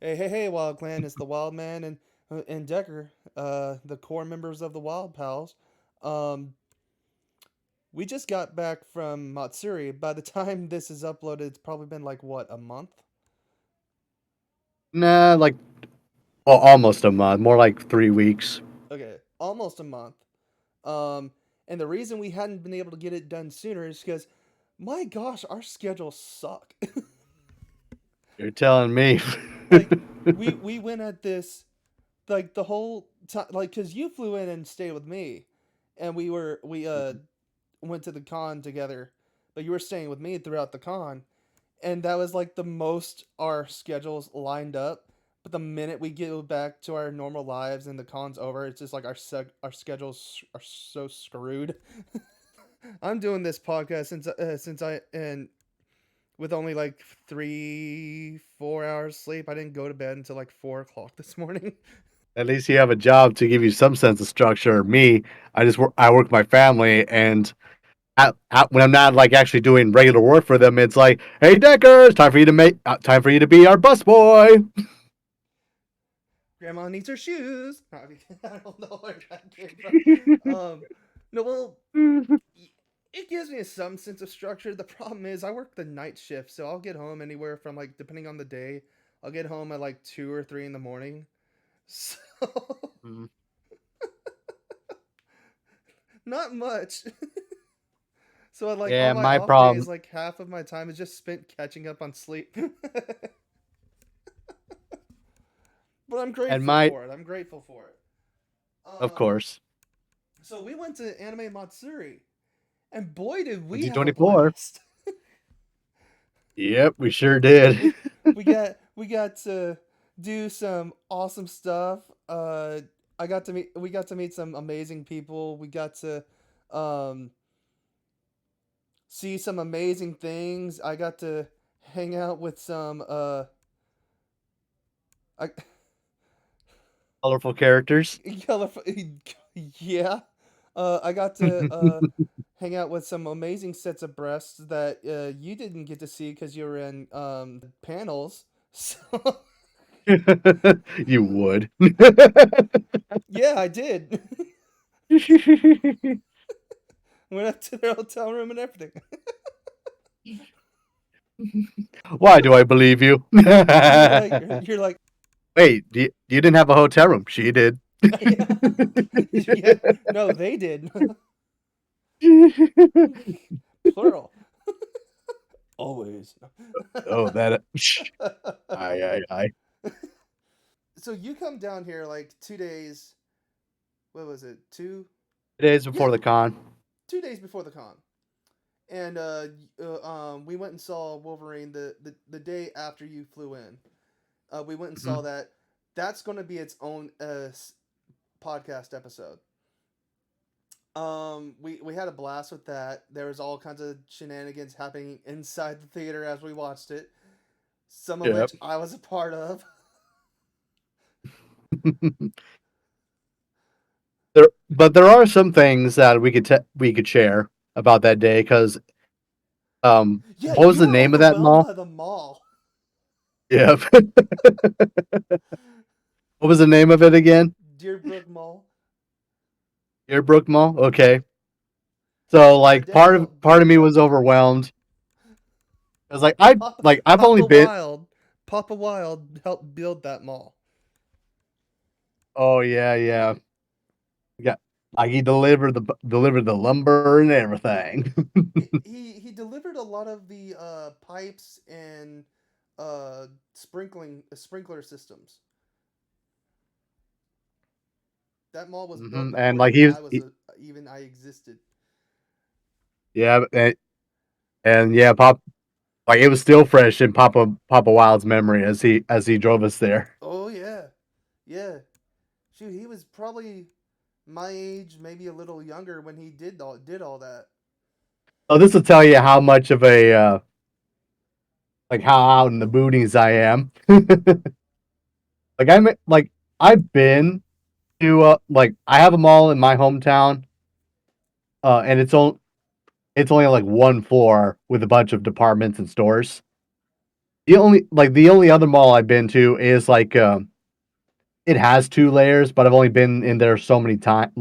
Hey, Wild Clan! It's the Wildman and Decker, the core members of the Wild Pals. Um, we just got back from Matsuri. By the time this is uploaded, it's probably been like what, a month? Nah, well, almost a month, more like 3 weeks. Okay, almost a month. Um, and the reason we hadn't been able to get it done sooner is because, my gosh, our schedules suck. You're telling me. Like we went at this like the whole time, like because you flew in and stayed with me, and we went to the con together, but you were staying with me throughout the con, and that was like the most our schedules lined up. But the minute we get back to our normal lives and the con's over, it's just like our schedules are so screwed. I'm doing this podcast since I and with only like 3 4 hours sleep. I didn't go to bed until like 4 o'clock this morning. At least you have a job to give you some sense of structure. Me, I work with my family, and when I'm not like actually doing regular work for them, it's like, hey Decker, it's time for you to be our busboy. Grandma needs her shoes. I don't know where that came from. No, well, it gives me some sense of structure. The problem is I work the night shift, so I'll get home anywhere from like depending on the day. I'll get home at like 2 or 3 in the morning. So not much. So like on Yeah, my my off days, problem. like half of my time is just spent catching up on sleep. But I'm And grateful my for it. I'm grateful for it. Of Um, course. so we went to Anime Matsuri, and boy, did we have a 2024. blast! Yep, we sure did. we we got to do some awesome stuff. I got to meet we got to meet some amazing people. We got to um, see some amazing things. I got to hang out with some I, Colorful characters. colorful, yeah. I got to hang out with some amazing sets of breasts that you didn't get to see because you were in the panels. So You would. yeah, I did. Went up to their hotel room and everything. Why do I believe you? you're like, you're like, Wait, you didn't have a hotel room. She did. yeah, yeah. No, they did. Plural. Always. Oh, that. I. So you come down here like 2 days. What was it? It is Yeah, before the con. 2 days before the con. And we went and saw Wolverine the day after you flew in. We went and saw Mhm. that. That's going to be its own podcast episode. We had a blast with that. There was all kinds of shenanigans happening inside the theater as we watched it. Some of Yep. which I was a part of. But there are some things that we could share about that day because Yeah, what was you the were name of that overwhelmed mall? by the mall. Yep. What was the name of it again? Deerbrook Mall. Earbrook Mall. Okay. So My like dad part of built me that was mall. overwhelmed. I was like I've only Papa been. Wild, Papa Wild helped build that mall. Oh yeah, yeah. Yeah. Like he delivered the lumber and everything. He delivered a lot of the pipes and sprinkler systems. That mall was built And before like even I was even I existed. yeah, and yeah, Pop like it was still fresh in Papa Wild's memory as he drove us there. Oh yeah, yeah. Shoot, he was probably my age, maybe a little younger when he did all that. Oh, this will tell you how much of a like how out in the boonies I am. Like I've been to like I have a mall in my hometown, and it's only like one floor with a bunch of departments and stores. the only other mall I've been to is like it has 2 layers, but I've only been in there so many times.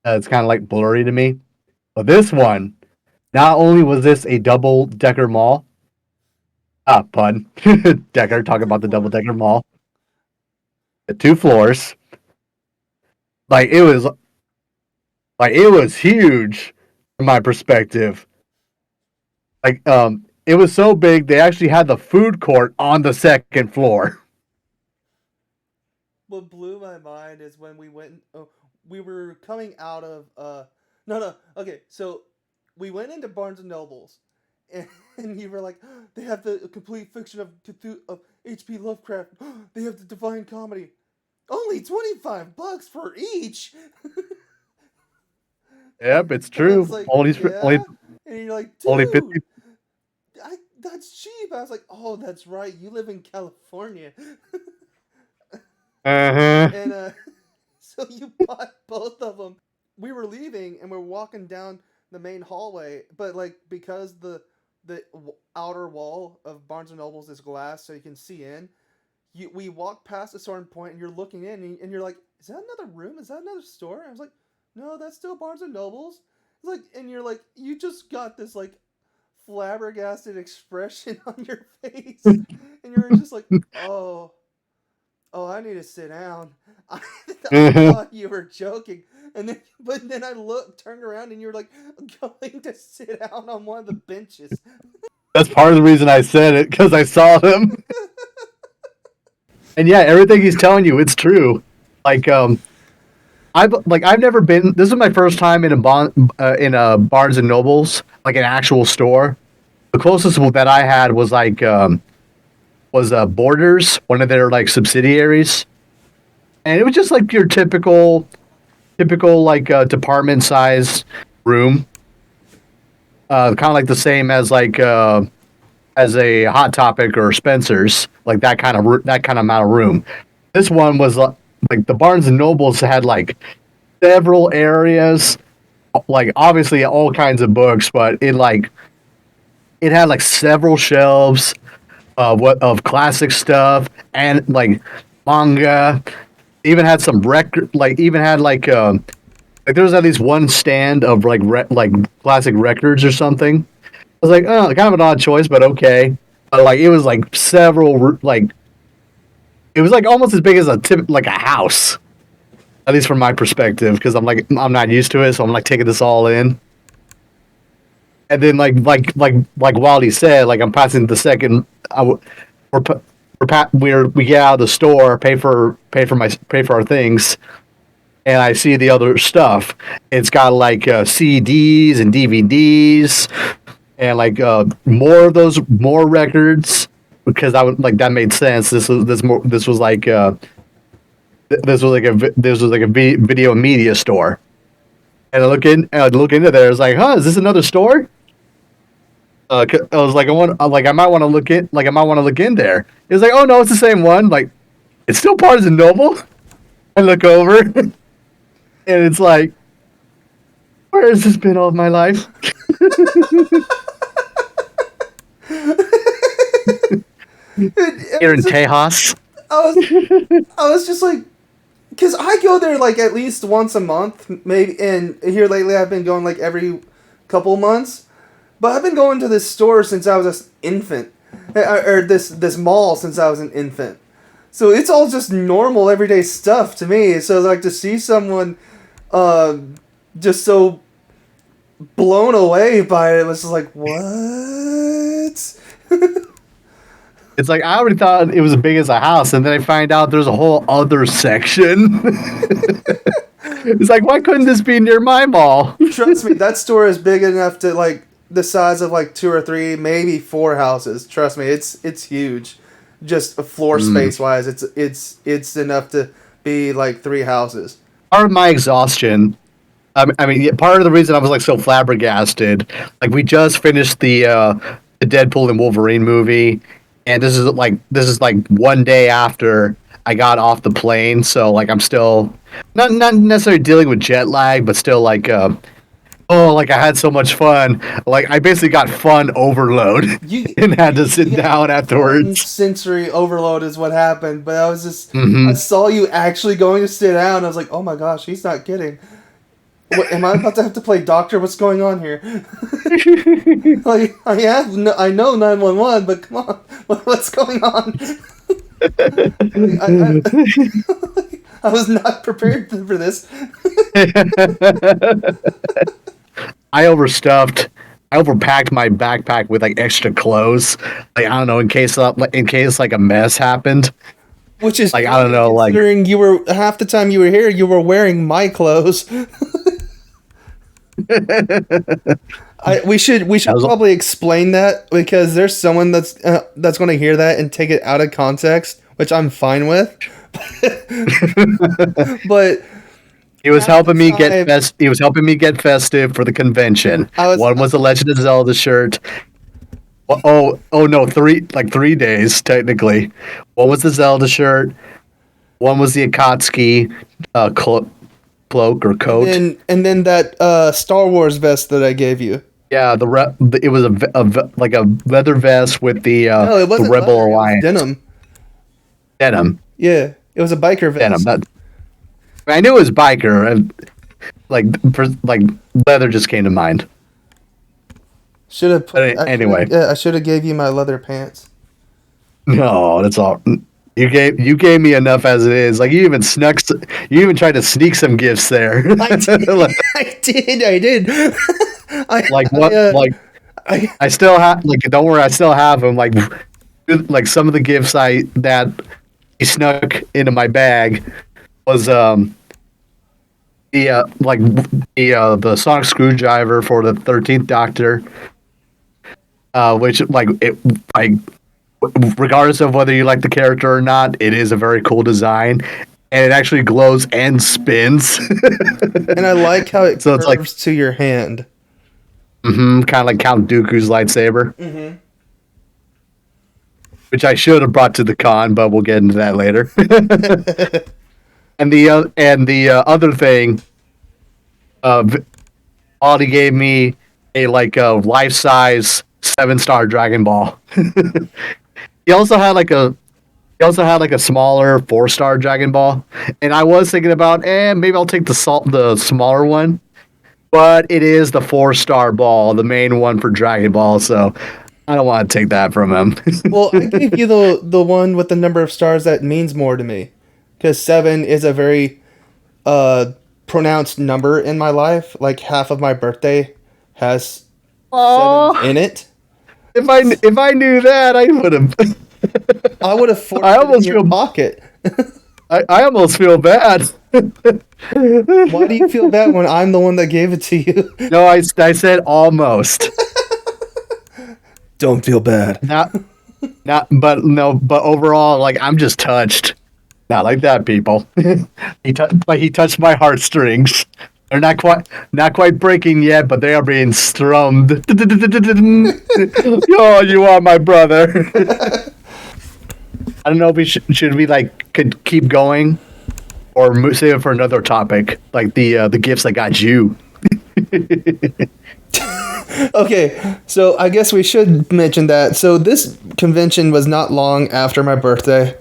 It's kind of like blurry to me. But this one, not only was this a double decker mall, pun, decker, talking about the double Floor. decker mall, 2 floors. Like it was huge from my perspective. It was so big they actually had the food court on the second floor. What blew my mind is when we went. Oh, we were coming out of. No, no. Okay, so we went into Barnes and Nobles, and, and you were like, they have the complete fiction of of H.P. Lovecraft. They have the Divine Comedy. Only $25 for each. Yep, it's And I was true. like, Only only yeah. And you're like, only dude, 50. that's cheap. I was like, oh, that's right. You live in California. Uh-huh. And so you bought both of them. We were leaving and we're walking down the main hallway, but like because the outer wall of Barnes and Nobles is glass, so you can see in. We walk past a certain point and you're looking in and you're like, is that another room? Is that another store? I was like, no, that's still Barnes and Nobles. It's like, and you're like, you just got this like flabbergasted expression on your face, and you're just like, oh, oh, I need to sit down. I, I Uh-huh. thought you were joking, and then but then I turned around, and you're like going to sit down on one of the benches. That's part of the reason I said it because I saw them. And yeah, everything he's telling you, it's true. Like I've never been. This is my first time in a Barnes and Nobles, like an actual store. The closest that I had was Borders, one of their like subsidiaries, and it was just like your typical like department size room, kind of like the same as a Hot Topic or Spencer's, like that kind of amount of room. This one was like the Barnes and Nobles had like several areas, like obviously all kinds of books, but it had like several shelves of classic stuff and like manga. Even had some record, like even had like there was at least one stand of like classic records or something. I was like, oh, kind of an odd choice, but okay. But like it was like like it was like almost as big as like a house, at least from my perspective, because I'm not used to it, so I'm like taking this all in. And then like Wally said, like I'm passing the second. We're we get out of the store, pay for our things, and I see the other stuff. It's got like CDs and DVDs, and like more records because I would like that made sense. This was like a video media store. And I look into there. It's like, huh, is this another store? I was like, I might want to I might want to look in there. It was like, oh no, it's the same one. Like, it's still Barnes and Noble. I look over, and it's like, where has this been all of my life? Here in Just, Tejas. I was I was just like, because I go there like at least once a month, maybe. And here lately, I've been going like every couple months. But I've been going to this store since I was an infant, or this mall since I was an infant. So it's all just normal everyday stuff to me. So like to see someone, just so blown away by it, was just like, what? It's like I already thought it was as big as a house, and then I find out there's a whole other section. It's like, why couldn't this be near my mall? Trust me, that store is big enough to like the size of like 2 or 3, maybe 4 houses. Trust me, it's huge. Just floor space wise, it's enough to be like 3 houses. Part of my exhaustion. I mean, yeah, part of the reason I was like so flabbergasted, like we just finished the Deadpool and Wolverine movie, and this is like one day after I got off the plane, so like I'm still not necessarily dealing with jet lag, but still like Oh, like I had so much fun. Like I basically got fun overload You and had to sit you got down fun afterwards. sensory overload is what happened. But I Hmm. saw you actually going to sit down. I was like, oh my gosh, he's not kidding. What am I about to have to play doctor? What's going on here? Like I know 911, but come on, what's going on? Like, I was not prepared for this. I overstuffed. I overpacked my backpack with like extra clothes. Like I don't know, in case like a mess happened. Which is Like I don't funny know, like considering you were half the time you were here, you were wearing my clothes. We should I was. probably explain that because there's someone that's going to hear that and take it out of context, which I'm fine with. But He was half the helping me get time He was helping me get festive for the convention. I was One was the Legend of Zelda shirt. Oh no, 3 days technically. One was the Zelda shirt. One was the Akatsuki cloak or coat. and then that Star Wars vest that I gave you. Yeah, it was like a leather vest with No, it the wasn't Rebel leather. It was Alliance denim. denim. Yeah, it was a biker Denim. vest. I knew it was biker. Like leather just came to mind. Should have put. Anyway, Yeah, I should have gave you my leather pants. no, that's all. You gave me enough as it is. Like you even tried to sneak some gifts there. I did. like, I did. like what? Like I I still have. Like don't worry, I still have them. Like some of the gifts that he snuck into my bag was the sonic screwdriver for the 13th Doctor, which regardless of whether you like the character or not, it is a very cool design, and it actually glows and spins. and I like how it So it's like curves to your hand. kind of like Count Dooku's lightsaber, Mm-hmm. which I should have brought to the con, but we'll get into that later. And the other thing, Audie gave me a life size 7-star Dragon Ball. he also had like a He also had like a smaller 4-star Dragon Ball, and I was thinking about, maybe I'll take the smaller one, but it is the 4-star ball, the main one for Dragon Ball, so I don't want to take that from him. Well, I gave you the one with the number of stars that means more to me, because 7 is a very pronounced number in my life. Like half of my birthday has 7 in it. If I knew that, I would have. I would have forced I it in almost your feel pocket. I almost feel bad. Why do you feel bad when I'm the one that gave it to you? No, I said almost. Don't feel bad. But overall, like I'm just touched. Not like that, people. He touched my heartstrings. They're not quite breaking yet, but they are being strummed. Oh, you are my brother. I don't know if should we could keep going, or save it for another topic, like the gifts I got you. Okay, so I guess we should mention that. So this convention was not long after my birthday.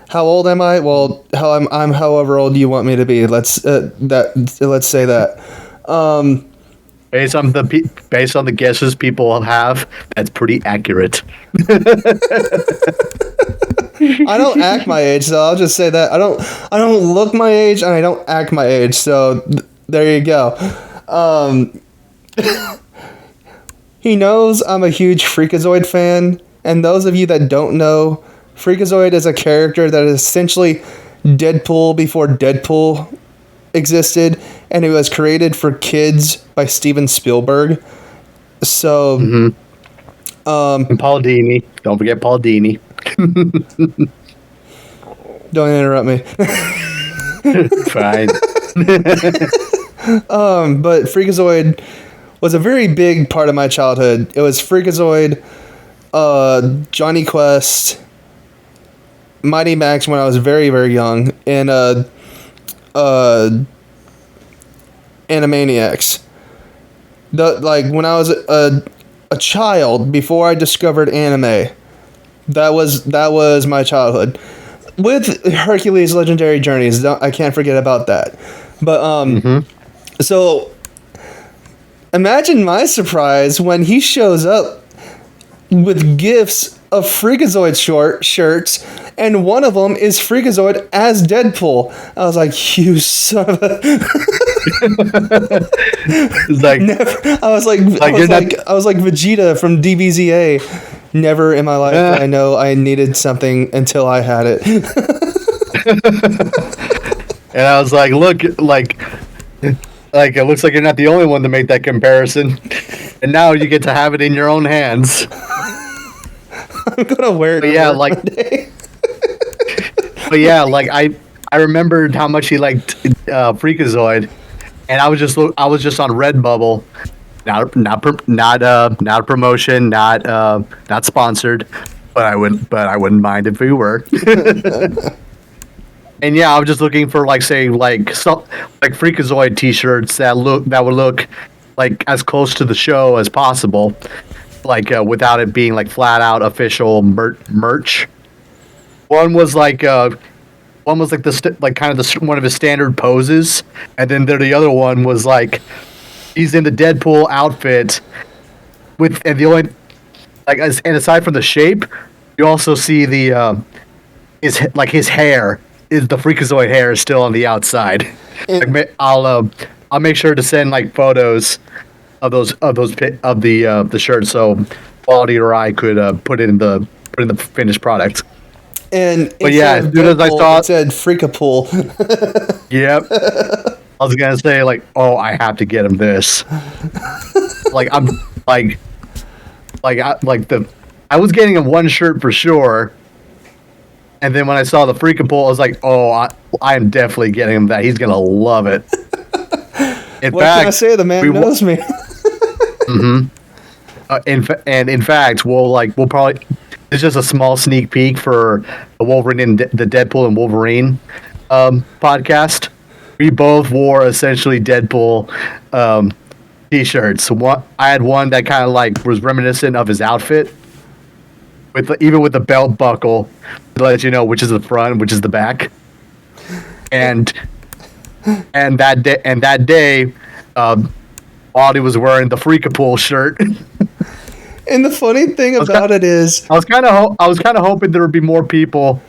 How old am I? Well, I'm however old you want me to be. Let's say that. Based on the guesses people have, that's pretty accurate. I don't act my age, so I'll just say that I don't look my age and I don't act my age. So there you go. He knows I'm a huge Freakazoid fan, and those of you that don't know, Freakazoid is a character that is essentially Deadpool before Deadpool existed, and it was created for kids by Steven Spielberg. So, And Paul Dini, don't forget Paul Dini. Don't interrupt me. Fine. But Freakazoid was a very big part of my childhood. It was Freakazoid, Johnny Quest, Mighty Max when I was very, very young, and Animaniacs. when I was a child before I discovered anime. That was my childhood. With Hercules' Legendary Journeys, I can't forget about that. But so imagine my surprise when he shows up with gifts of Freakazoid shirts, and one of them is Freakazoid as Deadpool. I was like, you son of a... It's like, I was like Vegeta from DBZA. Never in my life did I know I needed something until I had it. And I was like, look, like it looks like you're not the only one to make that comparison. And now you get to have it in your own hands. I'm gonna wear it. But yeah, like, but yeah, like I remembered how much he liked Freakazoid, and I was just on Redbubble, not a promotion, not sponsored, but I wouldn't mind if we were. And yeah, I was just looking for like Freakazoid T-shirts that would look like as close to the show as possible, like without it being like flat out official merch. One was like one of his standard poses, and then the other one was like he's in the Deadpool outfit and aside from the shape, you also see the his hair. Is the Freakazoid hair is still on the outside. I'll make sure to send like photos of the shirt so Quality or I could put it in the finished product. And but yeah, as soon as I saw it said Freakapool. Yep. I was gonna say like, oh, I have to get him this. I was getting him one shirt for sure. And then when I saw the Freakapool, I was like, "Oh, I am definitely getting him that. He's gonna love it." What can I say? The man knows me. In fact, we'll probably. It's just a small sneak peek for the Wolverine and the Deadpool and Wolverine podcast. We both wore essentially Deadpool T-shirts. I had one that kind of like was reminiscent of his outfit. Even with the belt buckle to let you know which is the front and which is the back, and that day, Audie was wearing the Freakapool shirt. And the funny thing about it is, I was kind of hoping there would be more people.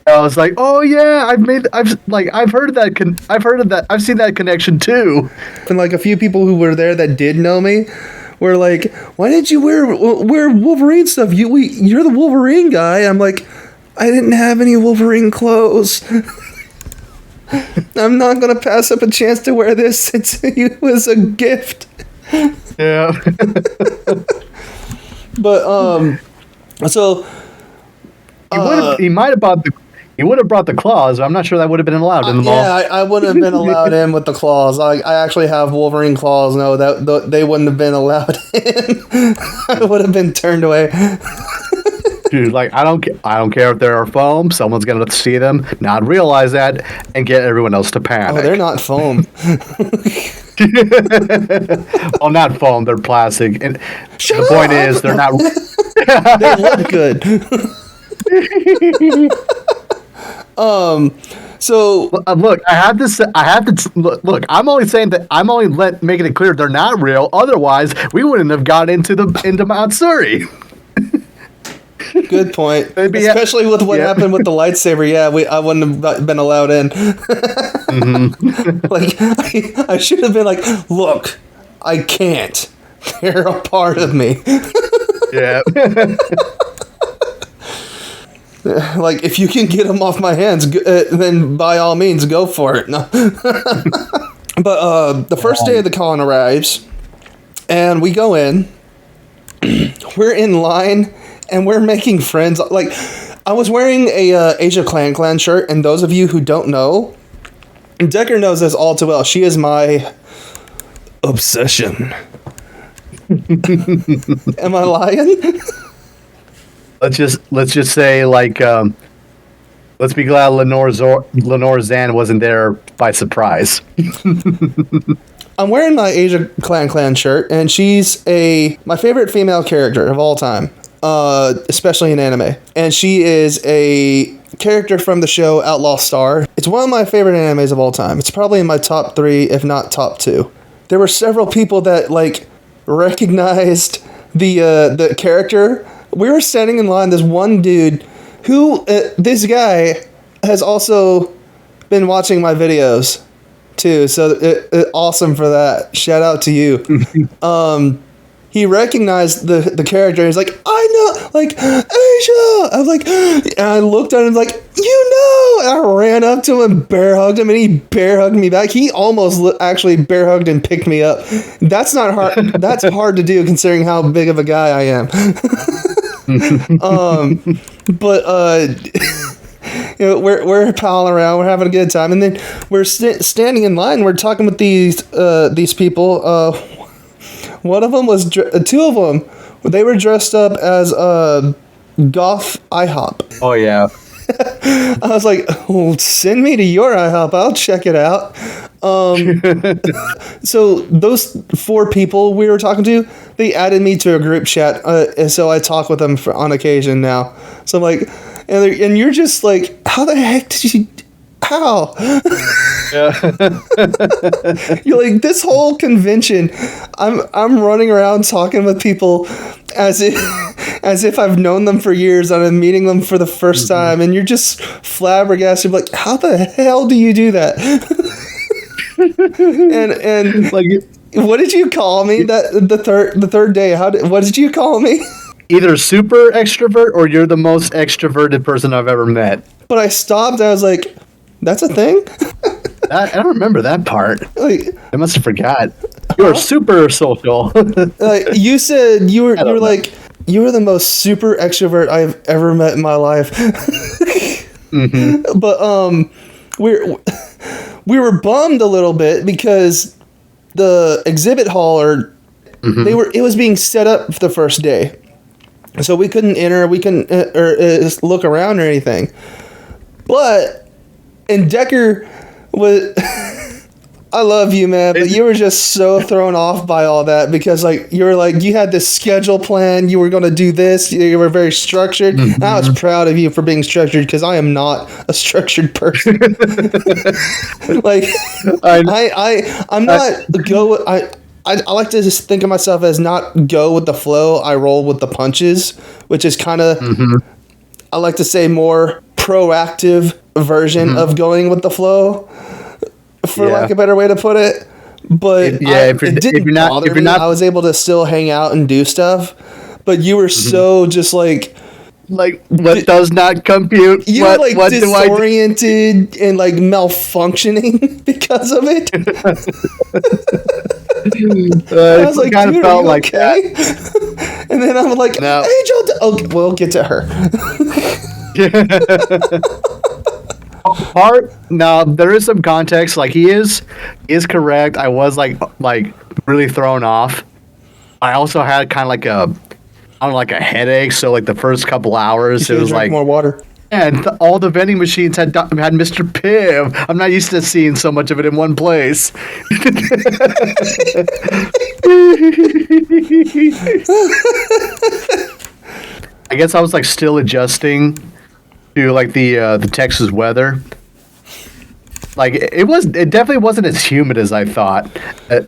I was like, oh yeah, I've heard of that. I've seen that connection too. And like a few people who were there that did know me. We're like, why didn't you wear Wolverine stuff? You're the Wolverine guy. I'm like, I didn't have any Wolverine clothes. I'm not gonna pass up a chance to wear this. It was a gift. Yeah. But so he might have bought the. He would have brought the claws. I'm not sure that would have been allowed in the mall. Yeah, I wouldn't have been allowed in with the claws. I actually have Wolverine claws. No, they wouldn't have been allowed in. I would have been turned away. Dude, like I don't care if they're foam. Someone's gonna see them, not realize that, and get everyone else to panic. Oh, they're not foam. Well, not foam. They're plastic. And the point is, they're not. They look good. So look, I have to look. I'm only saying that making it clear they're not real. Otherwise, we wouldn't have got into Matsuri. Good point. Especially with what happened with the lightsaber. Yeah, I wouldn't have been allowed in. Like I should have been like, look, I can't. They're a part of me. Yeah. Like, if you can get them off my hands, then by all means, go for it. No. But the first day of the con arrives, and we go in. We're in line, and we're making friends. Like, I was wearing a Asia Clan shirt, and those of you who don't know, Decker knows this all too well. She is my obsession. Am I lying? Let's just say like let's be glad Lenore Zan wasn't there by surprise. I'm wearing my Asia Clan shirt, and she's my favorite female character of all time, especially in anime. And she is a character from the show Outlaw Star. It's one of my favorite animes of all time. It's probably in my top 3, if not top 2. There were several people that like recognized the character. We were standing in line. This one dude, who this guy has also been watching my videos too. So awesome for that. Shout out to you. He recognized the character. He's like, I know, like, Asia. I was like, and I looked at him like, you know. And I ran up to him and bear hugged him, and he bear hugged me back. He almost actually bear hugged and picked me up. That's not hard. That's hard to do considering how big of a guy I am. You know, we're palling around, we're having a good time, and then we're standing in line. We're talking with these people. One of them was two of them. They were dressed up as goth IHOP. Oh yeah. I was like, "Oh, send me to your IHOP. I'll check it out." So those 4 people we were talking to, they added me to a group chat, and so I talk with them on occasion now. So I'm like, and you're just like, how the heck did you? How? Yeah. You're like, this whole convention, I'm running around talking with people as if I've known them for years and I'm meeting them for the first time, and you're just flabbergasted, like, how the hell do you do that? and like, what did you call me that the third day? What did you call me? Either super extrovert or you're the most extroverted person I've ever met. But I stopped. I was like, that's a thing? I don't remember that part. Like, I must have forgot. You're super social. You said you were like, you were the most super extrovert I've ever met in my life. Mm-hmm. But we were bummed a little bit because the exhibit hall it was being set up for the first day. So we couldn't enter, we couldn't look around or anything. And Decker was, I love you, man, but you were just so thrown off by all that because, like, you had this schedule plan, you were going to do this, you were very structured. Mm-hmm. And I was proud of you for being structured because I am not a structured person. Like, I'm not I like to just think of myself as not go with the flow. I roll with the punches, which is kind of, I like to say, more proactive version of going with the flow, for lack of a better way to put it. But it didn't bother me. I was able to still hang out and do stuff. But you were so just like what does not compute? You were like disoriented and like malfunctioning because of it. I was like, kind of felt like okay? That. And then I'm like, no. Angel, we'll get to her. Now there is some context. Like he is correct. I was like really thrown off. I also had kind of like a headache. So like the first couple hours, it was like more water. And all the vending machines had Mr. Piv. I'm not used to seeing so much of it in one place. I guess I was like still adjusting to like the Texas weather. Like it definitely wasn't as humid as I thought,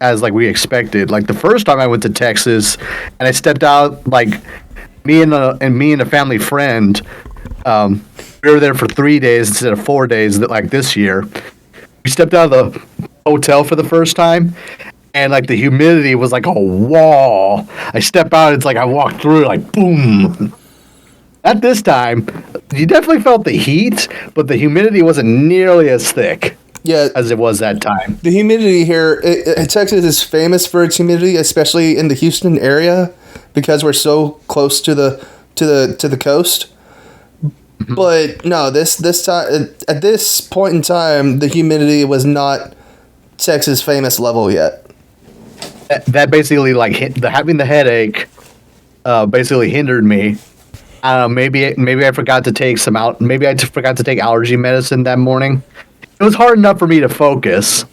as like we expected. Like the first time I went to Texas, and I stepped out, like me and a family friend. We were there for 3 days instead of 4 days, like this year. We stepped out of the hotel for the first time, and like the humidity was like a wall. I step out, it's like I walked through, like boom. At this time, you definitely felt the heat, but the humidity wasn't nearly as thick. Yeah, as it was that time. The humidity here, Texas is famous for its humidity, especially in the Houston area, because we're so close to the coast. But no, this time at this point in time, the humidity was not Texas famous level yet. That basically like having the headache, basically hindered me. I don't know. Maybe I forgot to take Maybe I forgot to take allergy medicine that morning. It was hard enough for me to focus,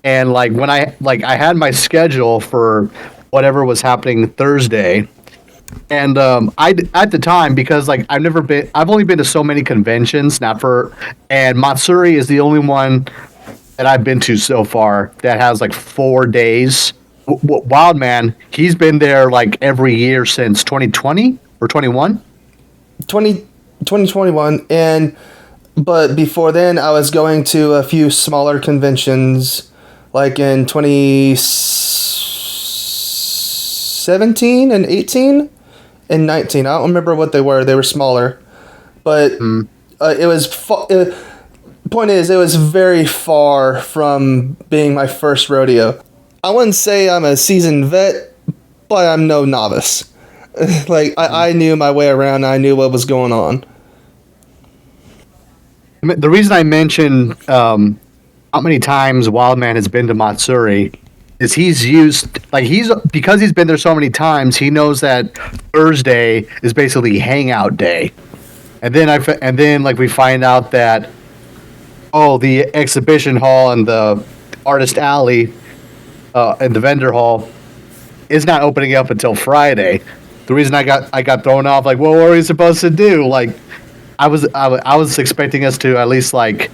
And like when I had my schedule for whatever was happening Thursday, and I at the time, because like I've only been to so many conventions, not for, and Matsuri is the only one that I've been to so far that has like 4 days. Wildman, he's been there like every year since 2020 or 21. 2021, and but before then I was going to a few smaller conventions like in 2017 and 18 and 19. I don't remember what they were. They were smaller, but it was point is it was very far from being my first rodeo. I wouldn't say I'm a seasoned vet, but I'm no novice. Like I knew my way around. I knew what was going on. The reason I mentioned how many times Wildman has been to Matsuri is because he's been there so many times. He knows that Thursday is basically hangout day, and then like we find out that the exhibition hall and the artist alley and the vendor hall is not opening up until Friday. The reason I got thrown off, like, well, what are we supposed to do? Like, I was expecting us to at least like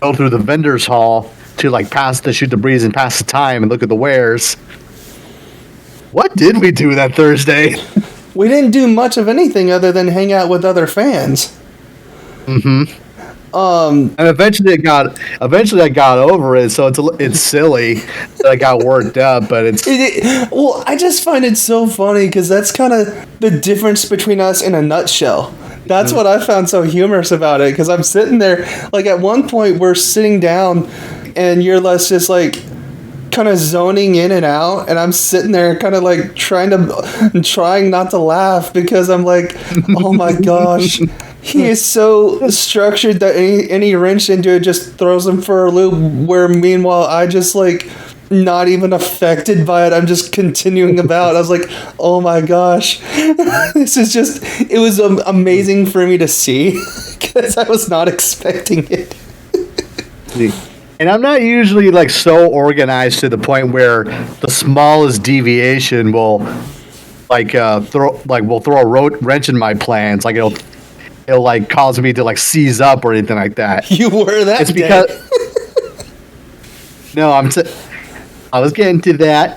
go through the vendors hall to like shoot the breeze and pass the time and look at the wares. What did we do that Thursday? We didn't do much of anything other than hang out with other fans. Mm-hmm. And eventually I got over it, so it's silly that I got worked up, but well, I just find it so funny because that's kind of the difference between us in a nutshell. That's what I found so humorous about it, because I'm sitting there, like at one point we're sitting down and you're just like kind of zoning in and out, and I'm sitting there kind of like trying not to laugh because I'm like, oh my gosh, he is so structured that any wrench into it just throws him for a loop, where meanwhile I just like not even affected by it. I'm just continuing about. I was like, oh my gosh, this is just, it was amazing for me to see because I was not expecting it. And I'm not usually like so organized to the point where the smallest deviation will throw a wrench in my plans. Like it'll like cause me to like seize up or anything like that. You were that. It's because no, I was getting to that.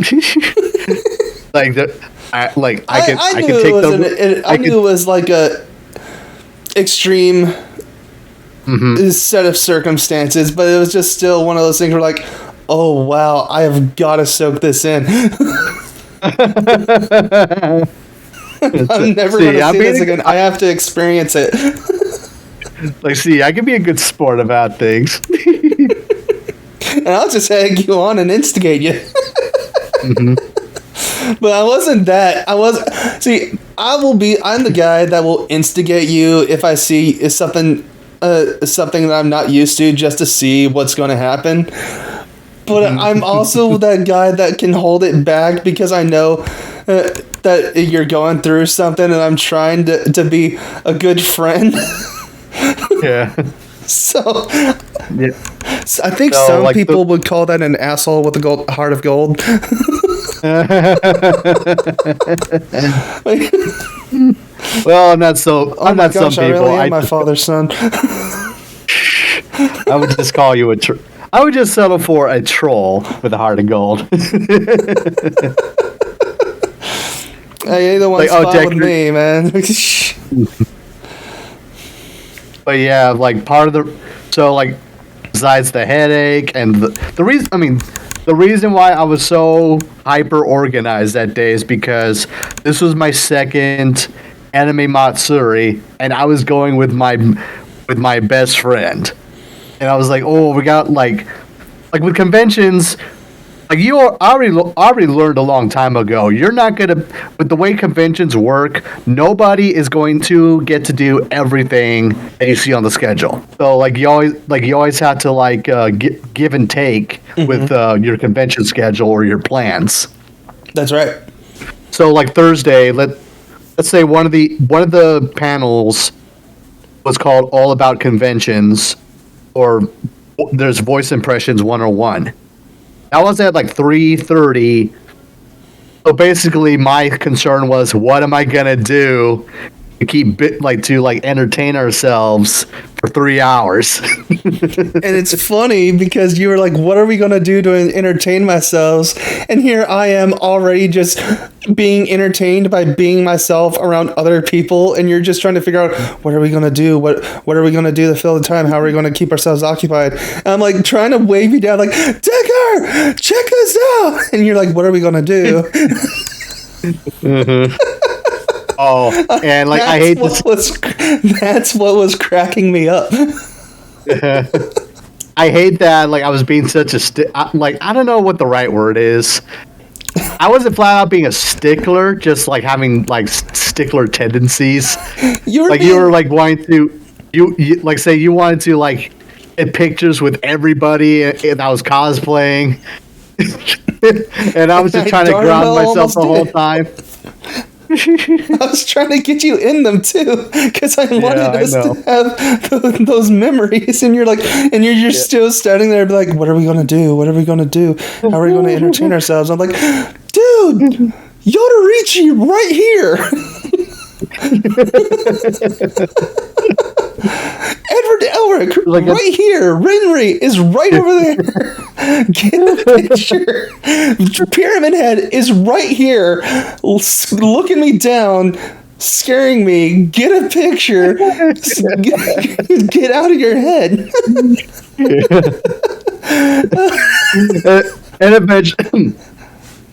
I knew it was like a extreme set of circumstances, but it was just still one of those things where like, oh wow, I have got to soak this in. I'm never going to see this again. I have to experience it. I can be a good sport about things. And I'll just egg you on and instigate you. But I wasn't that. I'm the guy that will instigate you if I see something that I'm not used to, just to see what's going to happen. But I'm also that guy that can hold it back because I know that you're going through something and I'm trying to be a good friend. Yeah. So, yeah. I think some people would call that an asshole with a heart of gold. Well, I'm not so. I'm not some people. I really am my father's son. I would just call you I would just settle for a troll with a heart of gold. Hey, either one's fine with me, man. But yeah, like part of besides the headache and the reason why I was so hyper organized that day is because this was my second Anime Matsuri, and I was going with my best friend, and I was like, oh, we got like with conventions. Like you already learned a long time ago, you're not gonna, with the way conventions work, nobody is going to get to do everything that you see on the schedule. So you always have to give and take with your convention schedule or your plans. That's right. So like Thursday, let's say one of the panels was called All About Conventions, or there's Voice Impressions 101. That was at like 3:30. So basically, my concern was, what am I gonna do to keep to entertain ourselves for 3 hours? And it's funny because you were like, what are we going to do to entertain ourselves? And here I am already just being entertained by being myself around other people. And you're just trying to figure out, what are we going to do? What are we going to do to fill the time? How are we going to keep ourselves occupied? And I'm like trying to wave you down like, Decker, check us out. And you're like, what are we going to do? Mm-hmm. Oh, and like I hate this. That's what was cracking me up. I hate that. Like I was being such a I don't know what the right word is. I wasn't flat out being a stickler, just like having like stickler tendencies. You were like wanting to you like say you wanted to like get pictures with everybody and I was cosplaying, and I was just trying to ground myself the whole time. I was trying to get you in them too, because I wanted us to have those memories. And you're like, and you're just still standing there, like, what are we gonna do? What are we gonna do? How are we gonna entertain ourselves? I'm like, dude, Yotoriichi right here. Edward Elric right here. Rinri is right over there. Get a picture. Pyramid Head is right here, looking me down, scaring me. Get a picture. Get out of your head.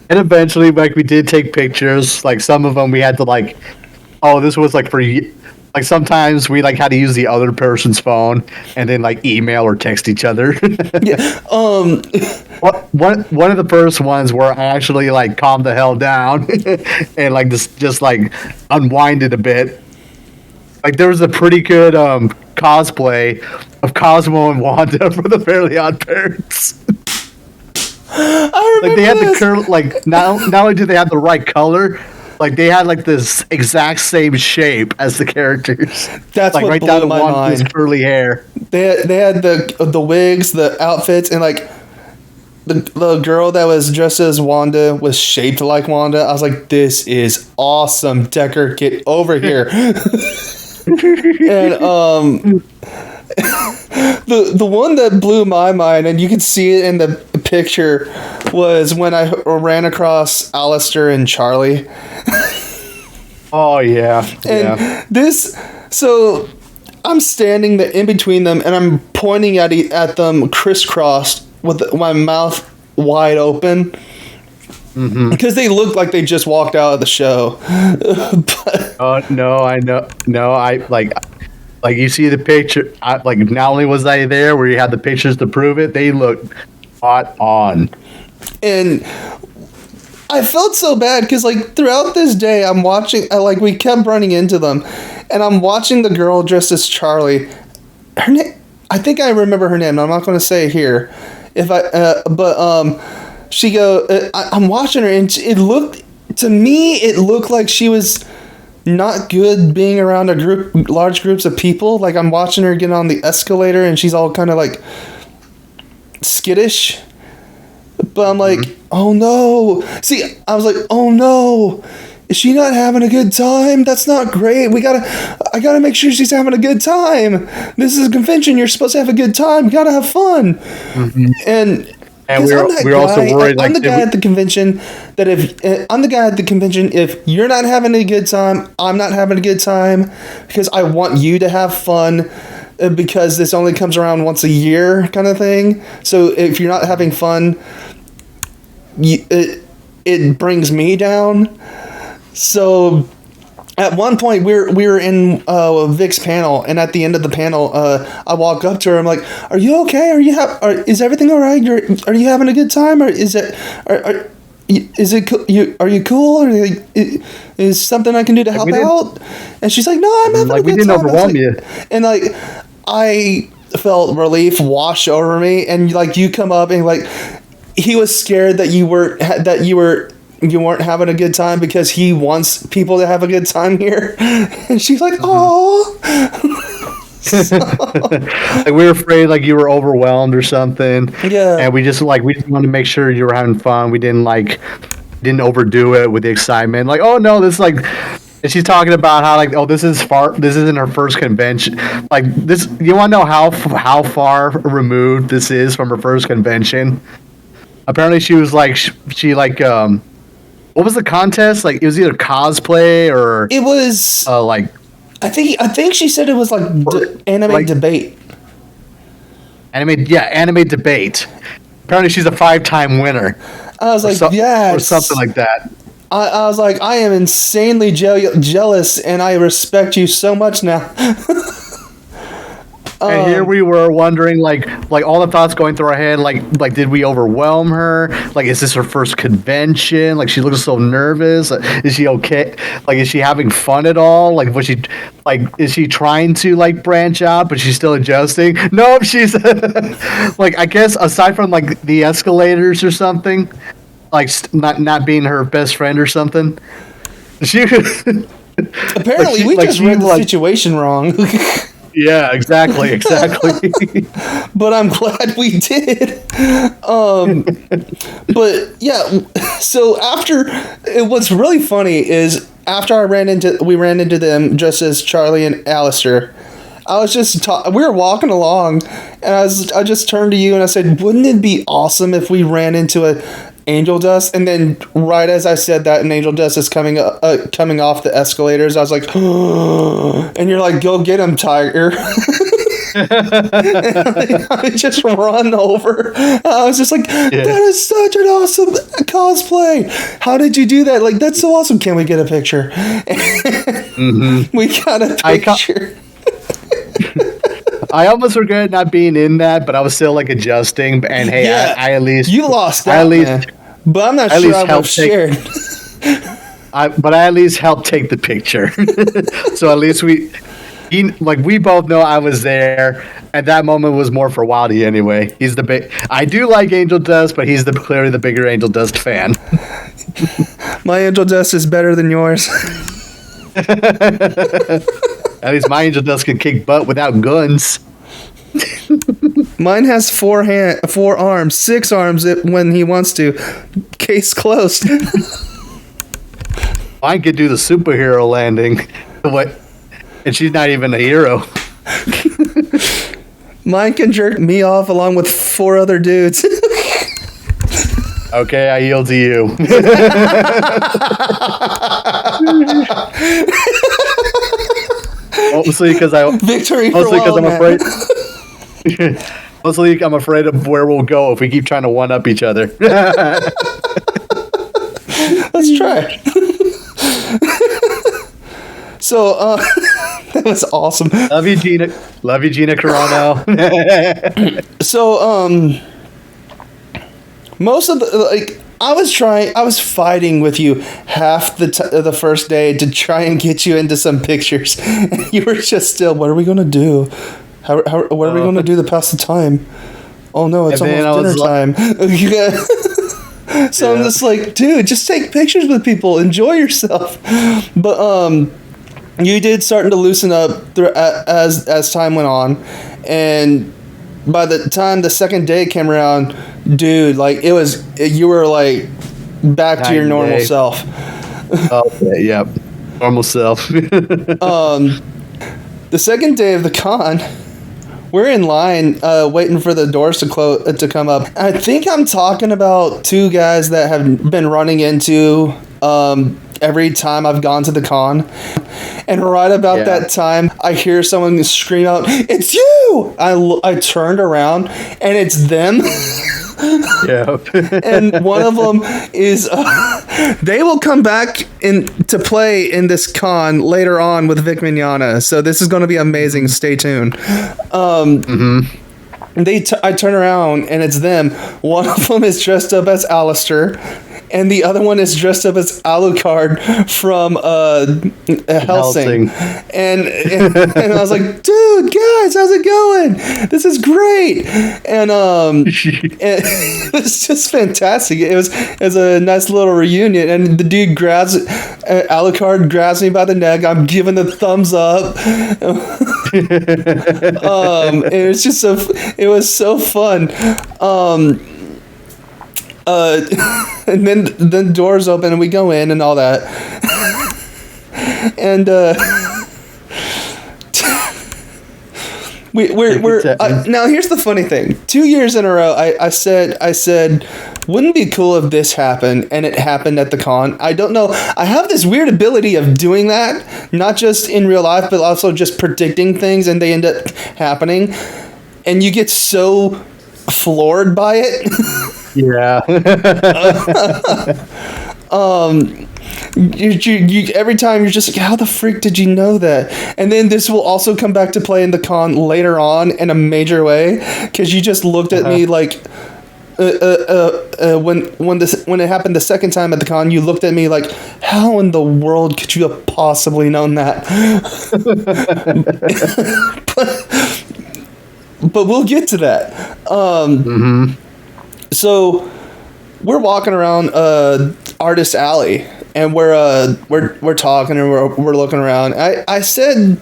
And eventually, like we did take pictures. Like some of them, we had to like. Oh, this was like for. Like sometimes we like had to use the other person's phone and then like email or text each other. Yeah. One of the first ones where I actually like calmed the hell down and like just like unwinded a bit. Like there was a pretty good cosplay of Cosmo and Wanda for the Fairly Odd Parents. I remember like they had this. the curl. Like not only did they have the right color. Like they had like this exact same shape as the characters. That's like what right blew down to my Wanda's mind. curly hair. They had the wigs, the outfits, and like the girl that was dressed as Wanda was shaped like Wanda. I was like, this is awesome, Decker, get over here. And the one that blew my mind, and you can see it in the picture, was when I ran across Alistair and Charlie. Oh yeah, and this, so I'm standing in between them, and I'm pointing at them crisscrossed with my mouth wide open. Because they look like they just walked out of the show. But, no, I know. No, I like you see the picture. Like not only was I there, where you had the pictures to prove it, they looked spot on. And I felt so bad because like throughout this day, I'm watching. We kept running into them, and I'm watching the girl dressed as Charlie. Her name, I think I remember her name. I'm not going to say it here. She I'm watching her, and it looked like she was not good being around large groups of people. Like I'm watching her get on the escalator, and she's all kind of like skittish. But I'm like, oh no. See, I was like, oh no. Is she not having a good time? That's not great. I gotta make sure she's having a good time. This is a convention. You're supposed to have a good time. You gotta have fun. And we're also worried. I'm the guy at the convention if you're not having a good time, I'm not having a good time, because I want you to have fun, because this only comes around once a year kind of thing. So if you're not having fun, it brings me down. So at one point we were in Vic's panel, and at the end of the panel, I walk up to her. I'm like, "Are you okay? Is everything all right? Are you having a good time? Or is it? Are you cool? Or is something I can do to help out?" And she's like, "No, I'm having a good time." We didn't overwhelm you. And like I felt relief wash over me, and like you come up and like he was scared that you weren't having a good time because he wants people to have a good time here. And she's like, "Oh." Like we were afraid like you were overwhelmed or something. Yeah. And we just wanted to make sure you were having fun. We didn't overdo it with the excitement. Like, oh no, this like, and she's talking about how like, oh, this isn't her first convention. Like this, you want to know how far removed this is from her first convention? Apparently, she was like, she like, what was the contest? Like, it was either cosplay or It was. like. I think she said it was like anime like- debate. Anime debate. Apparently, she's a 5-time winner. I was like, or something like that. I was like, I am insanely jealous, and I respect you so much now. And here we were wondering, like all the thoughts going through our head, like did we overwhelm her? Like, is this her first convention? Like, she looks so nervous. Is she okay? Like, is she having fun at all? Like, is she trying to like branch out, but she's still adjusting? No, she's like, I guess aside from like the escalators or something, like not being her best friend or something, she apparently we just read the situation wrong. Yeah, exactly. But I'm glad we did. But yeah, so what's really funny is after we ran into them just as Charlie and Alistair. I was just we were walking along, and I just turned to you and I said, "Wouldn't it be awesome if we ran into a angel dust?" And then right as I said that, an angel dust is coming off the escalators. I was like, and you're like, "Go get him, Tiger!" I just run over. I was just like, "That is such an awesome cosplay! How did you do that? Like, that's so awesome! Can we get a picture?" We got a picture. I almost regret not being in that, but I was still like adjusting. And hey, Yeah, I at least you lost that, man. But I'm not sure I would have shared. But I at least helped take the picture. So at least we both know I was there, and that moment was more for Wildy anyway. He's the big. I do like Angel Dust, but he's clearly the bigger Angel Dust fan. My Angel Dust is better than yours. At least my Angel Dust can kick butt without guns. Mine has 4 arms, 6 arms when he wants to. Case closed. Mine could do the superhero landing. What? And she's not even a hero. Mine can jerk me off along with 4 other dudes. Okay, I yield to you. Mostly because Victory for mostly because I'm Wildman. afraid. Mostly, I'm afraid of where we'll go if we keep trying to one up each other. Let's try. So, that was awesome. Love you, Gina. Love you, Gina Carano. So, most of the I was fighting with you half the first day to try and get you into some pictures. And you were just still, what are we gonna do? What are we gonna do to pass the time? Oh no, it's almost dinner time. So I'm just like, dude, just take pictures with people, enjoy yourself. But you did starting to loosen up as time went on, and by the time the second day came around, dude, like you were like back to your normal self. Okay, yep, normal self. The second day of the con, we're in line waiting for the doors to come up. I think I'm talking about 2 guys that have been running into every time I've gone to the con. And right about that time, I hear someone scream out, "It's you!" I turned around, and it's them. Yeah. And one of them is they will come back to play in this con later on with Vic Mignogna. So this is going to be amazing. Stay tuned. I turn around and it's them. One of them is dressed up as Alistair, and the other one is dressed up as Alucard from Helsing. And I was like, dude, guys, how's it going? This is great. And it was just fantastic. It was a nice little reunion. And the dude Alucard grabs me by the neck. I'm giving the thumbs up. And it was just it was so fun. And then doors open and we go in and all that. And now here's the funny thing. 2 years in a row, I said, wouldn't it be cool if this happened, and it happened at the con. I don't know. I have this weird ability of doing that, not just in real life, but also just predicting things, and they end up happening, and you get so floored by it. Yeah. You every time you're just like, how the freak did you know that? And then this will also come back to play in the con later on in a major way, because you just looked at me like, when it happened the second time at the con, you looked at me like, how in the world could you have possibly known that? but we'll get to that. So we're walking around Artist Alley, and we're talking and we're looking around. I said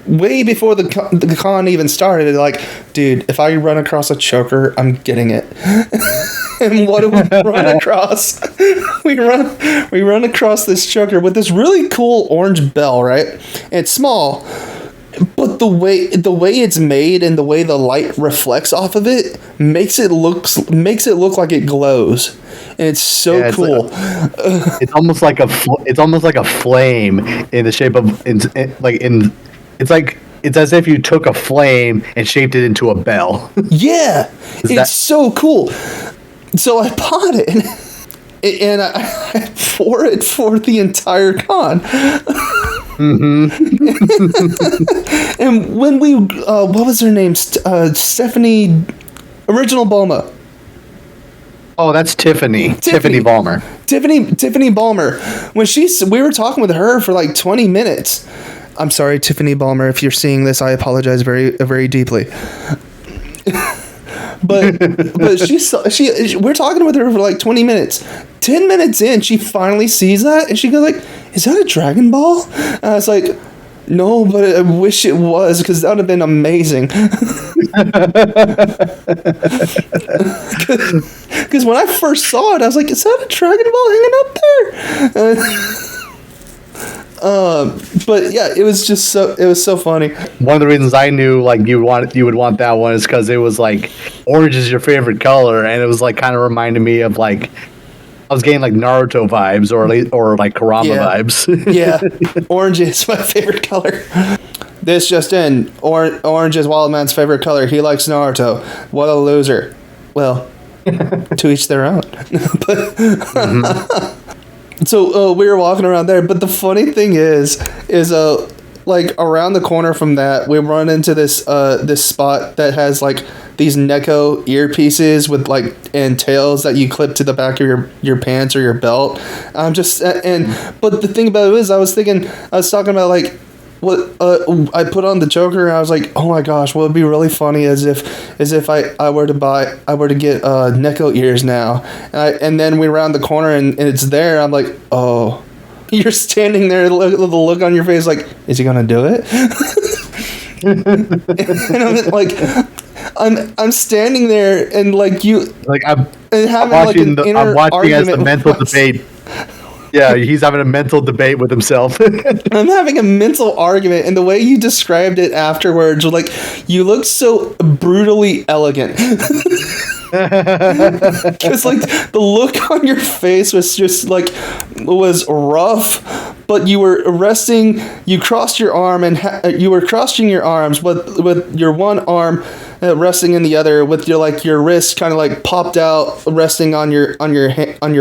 way before the con even started, like, dude, if I run across a choker, I'm getting it. And what do we run across? we run across this choker with this really cool orange bell, right? And it's small, but the way it's made and the way the light reflects off of it makes it look like it glows, and it's so cool. It's almost like a flame in the shape of it's as if you took a flame and shaped it into a bell. Yeah, it's so cool. So I bought it, and I wore it for the entire con. And when we, what was her name? Stephanie, Original Boma. Oh, that's Tiffany. Tiffany Ballmer. Tiffany Ballmer. When we were talking with her for like 20 minutes. I'm sorry, Tiffany Ballmer, if you're seeing this, I apologize very, very deeply. But we're talking with her for like 20 minutes. 10 minutes in, she finally sees that, and she goes like, "Is that a Dragon Ball?" And I was like, "No, but I wish it was, because that would have been amazing." Because when I first saw it, I was like, "Is that a Dragon Ball hanging up there?" But yeah, it was so funny. One of the reasons I knew like you would want that one is because it was like orange is your favorite color, and it was like kind of reminded me of like I was getting like Naruto vibes or like Kurama vibes. Yeah, orange is my favorite color. This just in: orange is Wildman's favorite color. He likes Naruto. What a loser. Well, to each their own. So we were walking around there, but the funny thing is like around the corner from that, we run into this spot that has like these Neko earpieces with like and tails that you clip to the back of your pants or your belt. But the thing about it is, I was talking about like what I put on the choker, and I was like, oh my gosh, what would be really funny is if I were to get Neko ears now, and then we round the corner and it's there. I'm like, oh, you're standing there, the look on your face, like, is he gonna do it? And I'm like, I'm standing there and like you, like I'm watching as a mental debate. Yeah, he's having a mental debate with himself. I'm having a mental argument, and the way you described it afterwards, like, you look so brutally elegant. Because, like, the look on your face was just, like, was rough, but you were resting, you crossed your arm, and you were crossing your arms with your one arm resting in the other, with your wrist kind of like popped out, resting on your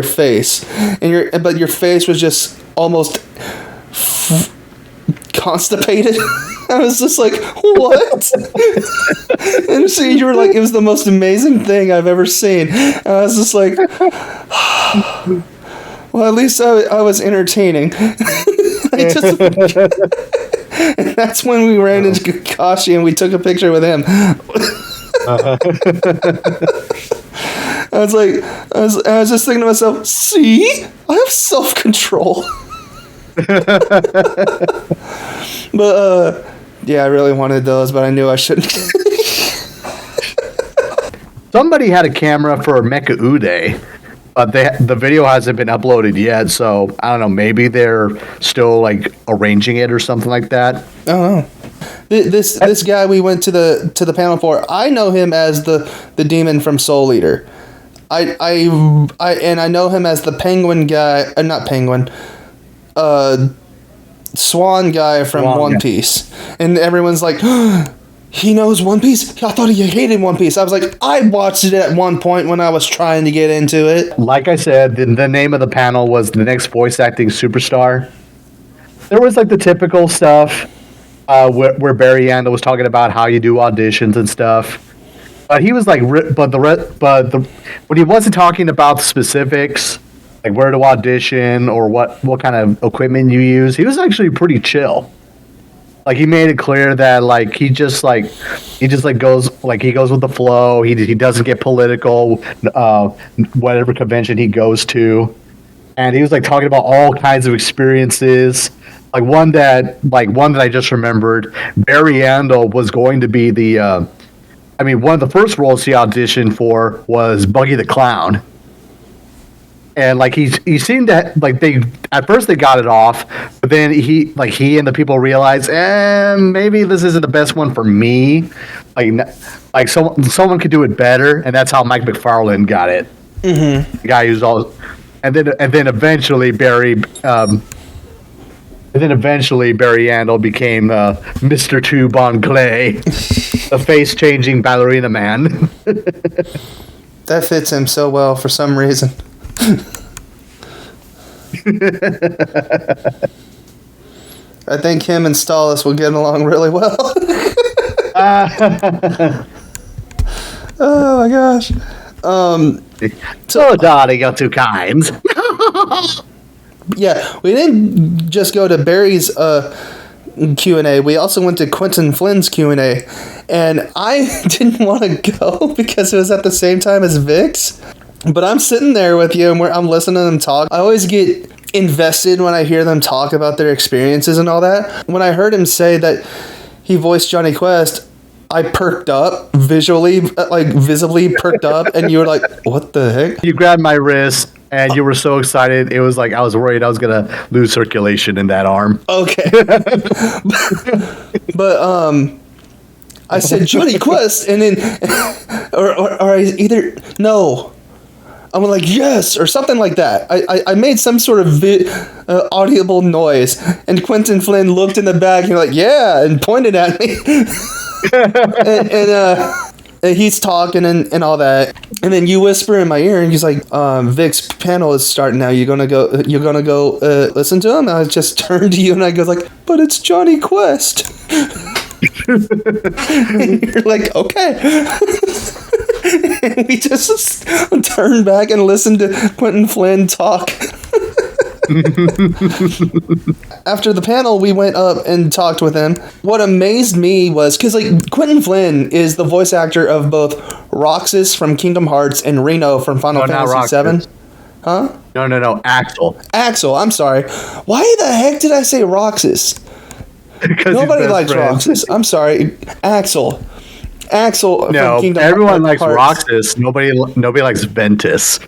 face, but your face was just almost constipated. I was just like, what? And so you were like, it was the most amazing thing I've ever seen. And I was just like, well, at least I was entertaining. And that's when we ran into Kakashi and we took a picture with him. I was just thinking to myself, see, I have self-control. But Yeah, I really wanted those, but I knew I shouldn't. Somebody had a camera for Mecha Uday, but the video hasn't been uploaded yet. So I don't know. Maybe they're still like arranging it or something like that. I don't know. This guy we went to the panel for, I know him as the demon from Soul Eater. I know him as the penguin guy, not penguin, swan guy from One Piece. And everyone's like, he knows One Piece? I thought he hated One Piece. I was like, I watched it at one point when I was trying to get into it. Like I said, the name of the panel was The Next Voice Acting Superstar. There was like the typical stuff where Barry Yandel was talking about how you do auditions and stuff. But he was like, when he wasn't talking about the specifics, like where to audition or what kind of equipment you use, he was actually pretty chill. Like he made it clear that like he just goes with the flow. He doesn't get political, whatever convention he goes to, and he was like talking about all kinds of experiences. Like one that I just remembered, Barry Yandel was going to be the. One of the first roles he auditioned for was Buggy the Clown. And like he seemed to like at first they got it off, but then he and the people realized, maybe this isn't the best one for me. Like someone could do it better, and that's how Mike McFarlane got it. Mm-hmm. The guy who's all, and then eventually Barry Yandel became Mr. Tube on Clay, the face-changing ballerina man. That fits him so well for some reason. I think him and Stalis will get along really well. Oh my gosh. So darling, you're too kind. Yeah, we didn't just go to Barry's Q&A. We also went to Quentin Flynn's Q&A. And I didn't want to go because it was at the same time as Vic's. But I'm sitting there with you and I'm listening to them talk. I always get invested when I hear them talk about their experiences and all that. When I heard him say that he voiced Johnny Quest, I perked up visibly perked up, and you were like, what the heck? You grabbed my wrist and you were so excited. It was like I was worried I was going to lose circulation in that arm. Okay. But I said Johnny Quest, and then or I either no. I'm like, yes, or something like that. I made some sort of audible noise, and Quentin Flynn looked in the back, and like, yeah, and pointed at me. and he's talking and all that, and then you whisper in my ear, and he's like, Vic's panel is starting now. You're gonna go listen to him? And I just turned to you, and I go like, but it's Johnny Quest. And you're like, okay. And we just turned back and listened to Quentin Flynn talk. After the panel, we went up and talked with him. What amazed me was, because like Quentin Flynn is the voice actor of both Roxas from Kingdom Hearts and Reno from Final Fantasy VII. Huh? No, Axel. Axel, I'm sorry. Why the heck did I say Roxas? Nobody likes Roxas. I'm sorry. Axel. From Kingdom everyone likes Roxas. Nobody likes Ventus.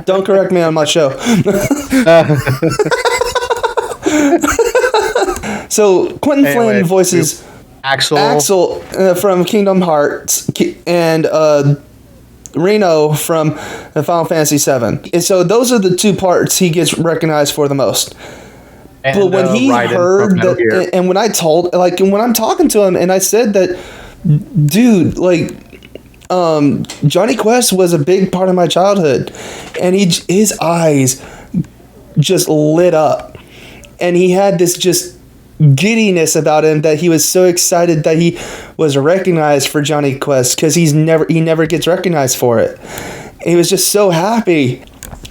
Don't correct me on my show. So Quentin Flynn voices Axel from Kingdom Hearts and Reno from Final Fantasy VII. And so those are the two parts he gets recognized for the most. And, but when he heard that, and when I told, like, and when I'm talking to him, and I said that, dude, like, Johnny Quest was a big part of my childhood, and his eyes just lit up, and he had this just giddiness about him that he was so excited that he was recognized for Johnny Quest, because he never gets recognized for it. He was just so happy.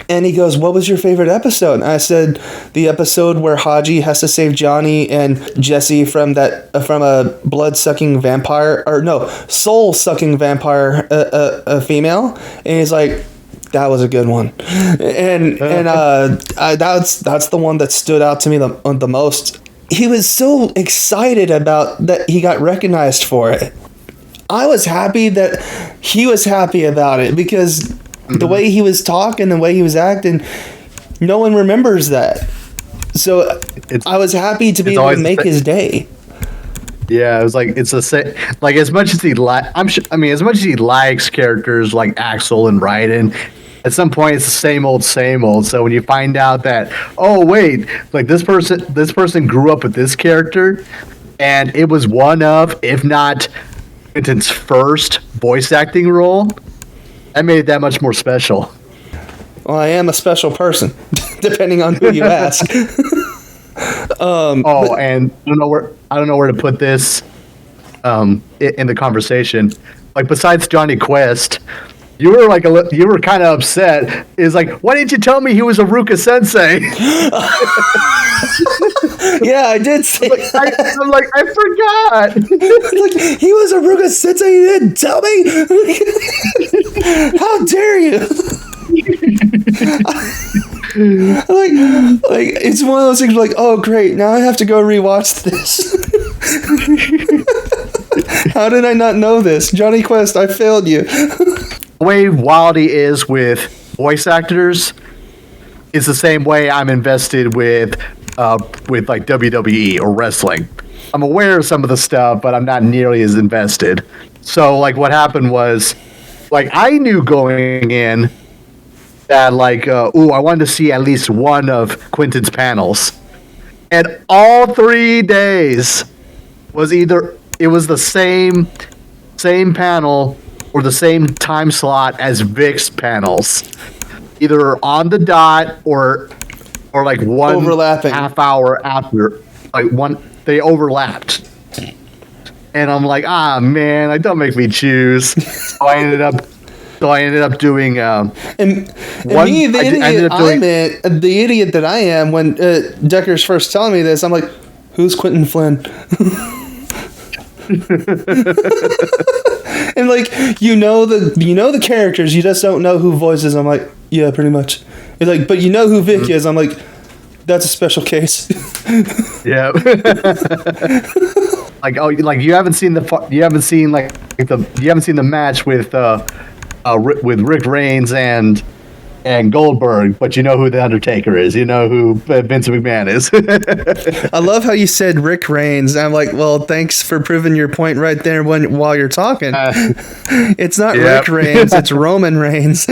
And he goes, what was your favorite episode? And I said, the episode where Haji has to save Johnny and Jesse from a blood-sucking vampire, or no, soul-sucking vampire female. And he's like, that was a good one. And that's the one that stood out to me the most. he was so excited about that he got recognized for it. I was happy that he was happy about it because the way he was talking, the way he was acting, no one remembers that. So I was happy to be able to make his day. Yeah, it was like it's like as much as he as much as he likes characters like Axel and Raiden, at some point it's the same old, same old. So when you find out that, oh wait, like this person grew up with this character, and it was one of, if not Quentin's first voice acting role, that made it that much more special. Well, I am a special person, depending on who you ask. And I don't know where to put this in the conversation. Like besides Johnny Quest, you were kind of upset. Is like, why didn't you tell me he was Haruka Sensei? Yeah, I did say. I'm like, I forgot. Like, he was Haruka Sensei. You didn't tell me. How dare you? like it's one of those things like, oh great, now I have to go rewatch this. How did I not know this? Johnny Quest, I failed you. The way Wildy is with voice actors is the same way I'm invested with like WWE or wrestling. I'm aware of some of the stuff, but I'm not nearly as invested. So like what happened was, like, I knew going in that like, I wanted to see at least one of Quentin's panels. And all 3 days was either it was the same panel or the same time slot as Vic's panels. Either on the dot or like one overlapping half hour after. Like they overlapped. And I'm like, man, don't make me choose. So I ended up doing the idiot that I am, when Decker's first telling me this, I'm like, who's Quentin Flynn? And like, you know the characters, you just don't know who voices. I'm like, yeah, pretty much. It's like, but you know who Vic is. I'm like, that's a special case. Yeah. Like, oh, like you haven't seen the match with Rick Reigns and Goldberg, but you know who the Undertaker is. You know who Vince McMahon is. I love how you said Rick Reigns. I'm like, well, thanks for proving your point right there while you're talking. It's not Rick Reigns, it's Roman Reigns.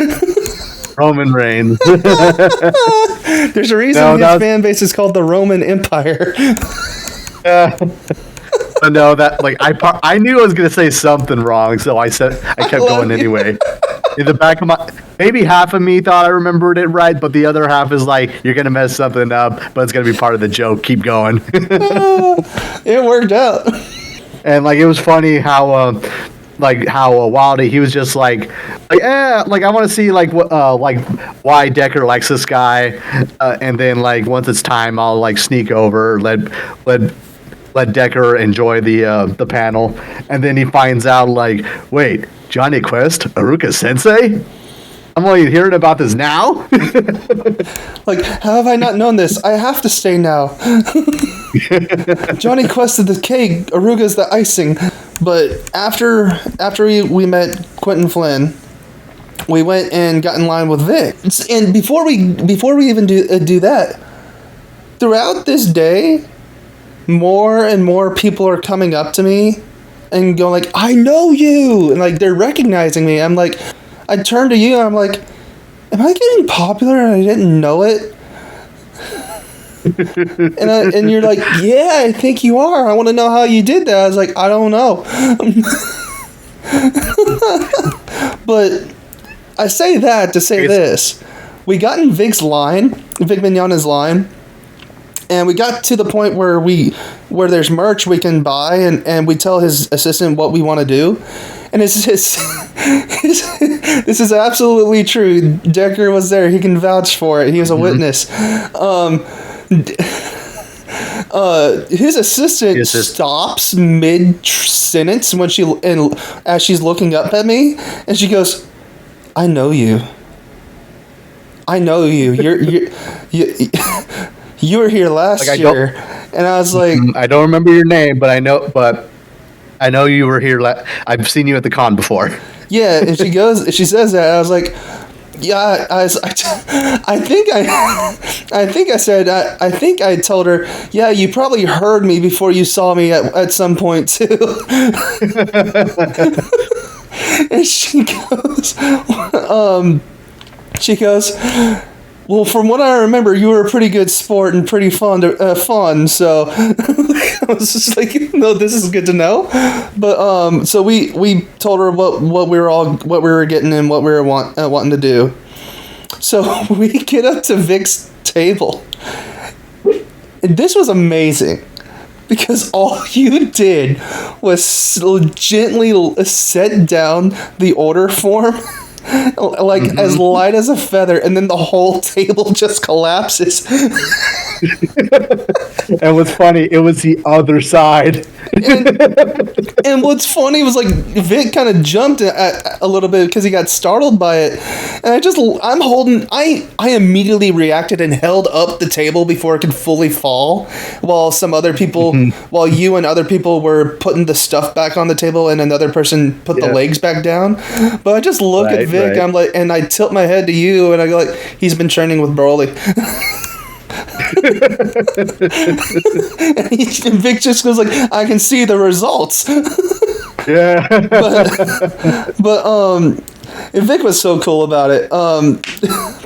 Roman Reigns. There's a reason his fan base is called the Roman Empire. No, that like I knew I was gonna say something wrong, so I kept going anyway. In the back of maybe half of me thought I remembered it right, but the other half is like, you're gonna mess something up, but it's gonna be part of the joke. Keep going. It worked out. And like, it was funny how Wildy, he was just like I want to see like why Decker likes this guy, and then like once it's time, I'll like sneak over, let Decker enjoy the panel, and then he finds out like, wait, Johnny Quest, Haruka Sensei? I'm only hearing about this now? Like, how have I not known this? I have to stay now. Johnny Quest is the cake, Aruga's the icing. But after we met Quentin Flynn, we went and got in line with Vic. And before we even do that, throughout this day, more and more people are coming up to me and going like, I know you, and like they're recognizing me. I'm like, I turn to you and I'm like, am I getting popular and I didn't know it? and you're like, yeah, I think you are. I want to know how you did that. I was like, I don't know. But I say that to say this. We got in Vic Mignogna's line, and we got to the point where there's merch we can buy, and we tell his assistant what we want to do. And this is absolutely true. Decker was there. He can vouch for it. He was a witness. His assistant stops mid-sentence as she's looking up at me, and she goes, I know you. I know you. you were here last year, and I was like, I don't remember your name, but I know you were here. I've seen you at the con before. yeah. And she says that, and I was like, yeah. I think I told her, yeah, you probably heard me before you saw me at some point too. And she goes, well, from what I remember, you were a pretty good sport and pretty fun. So I was just like, no, this is good to know. But so we told her what we were getting and what we were wanting to do. So we get up to Vic's table, and this was amazing. Because all you did was gently set down the order form, like as light as a feather, and then the whole table just collapses. And what's funny, it was the other side. And what's funny was like Vic kind of jumped a little bit because he got startled by it, and I immediately reacted and held up the table before it could fully fall, while some other people, while you and other people were putting the stuff back on the table, and another person put the legs back down. But I just look at Vic, I'm like, and I tilt my head to you, and I go like, he's been training with Broly. And Vic just goes like, I can see the results. Yeah. but and Vic was so cool about it.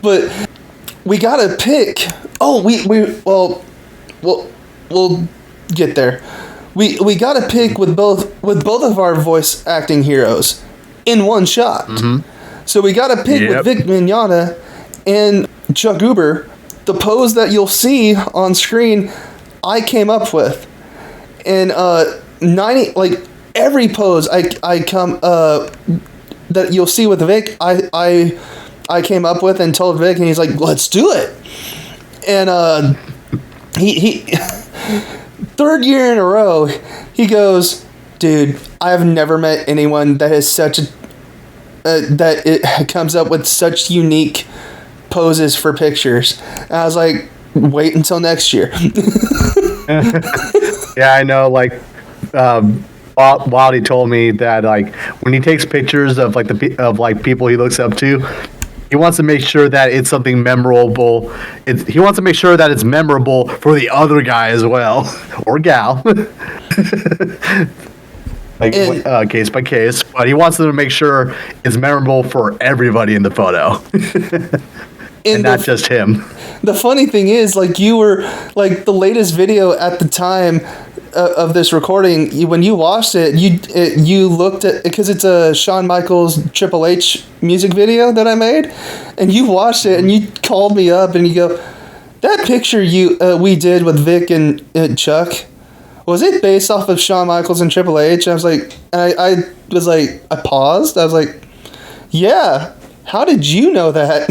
But we gotta pick. Oh, we'll get there. We gotta pick with both of our voice acting heroes in one shot. So we gotta pick with Vic Mignogna and Chuck Uber. The pose that you'll see on screen, I came up with, and 90 like every pose I come that you'll see with Vic, I came up with and told Vic, and he's like, let's do it. And he third year in a row, he goes, dude, I've never met anyone that has such a that it comes up with such unique poses for pictures. And I was like, wait until next year. Yeah, I know. Like, Wildy told me that like when he takes pictures of like people he looks up to, he wants to make sure that it's something memorable. He wants to make sure that it's memorable for the other guy as well, or gal. Like case by case, but he wants to make sure it's memorable for everybody in the photo. And not just him. The funny thing is, like, you were like the latest video at the time of this recording. When you watched it, you looked at, because it's a Shawn Michaels Triple H music video that I made, and you watched it and you called me up and you go, that picture we did with Vic and Chuck, was it based off of Shawn Michaels and Triple H? I was like, I was like, I paused. I was like, yeah. How did you know that?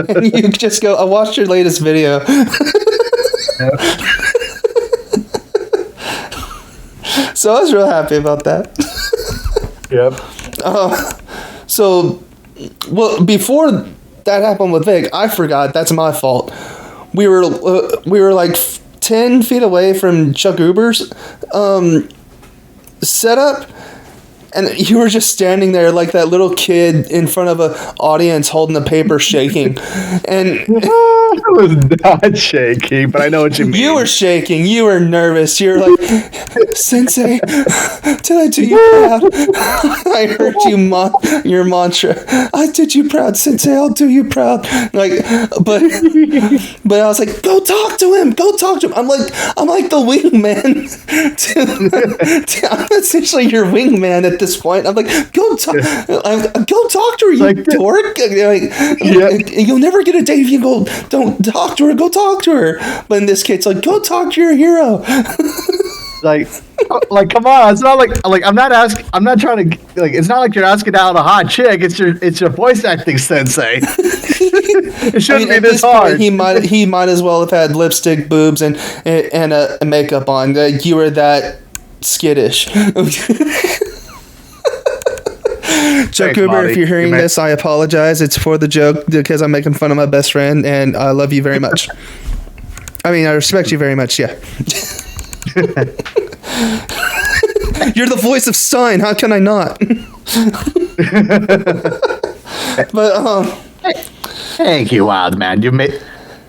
and you just go, I watched your latest video. So I was real happy about that. Yep. So, well, before that happened with Vic, I forgot. That's my fault. We were like 10 feet away from Chuck Uber's setup. And you were just standing there like that little kid in front of an audience holding a paper shaking. And I was not shaking, but I know what you mean. You were shaking. You were nervous. You were like, Sensei, did I do you proud? I heard your mantra. I did you proud, Sensei. I'll do you proud. Like, but I was like, go talk to him. Go talk to him. I'm like the wingman. I'm essentially your wingman at this point. I'm like, go talk to her, you like, dork. Like, you'll never get a date if you don't talk to her. Go talk to her. But in this case, like, go talk to your hero. like come on, it's not like I'm not trying to, like, it's not like you're asking out a hot chick. It's your voice acting sensei. It shouldn't be this hard. Point, he might as well have had lipstick, boobs, and a makeup on. You were that skittish. Chuck Thanks, Cooper, Marty. if you're hearing You may- this, I apologize. It's for the joke because I'm making fun of my best friend, and I love you very much. I mean, I respect you very much. Yeah. You're the voice of Stein. How can I not? But Thank you, Wildman. You made.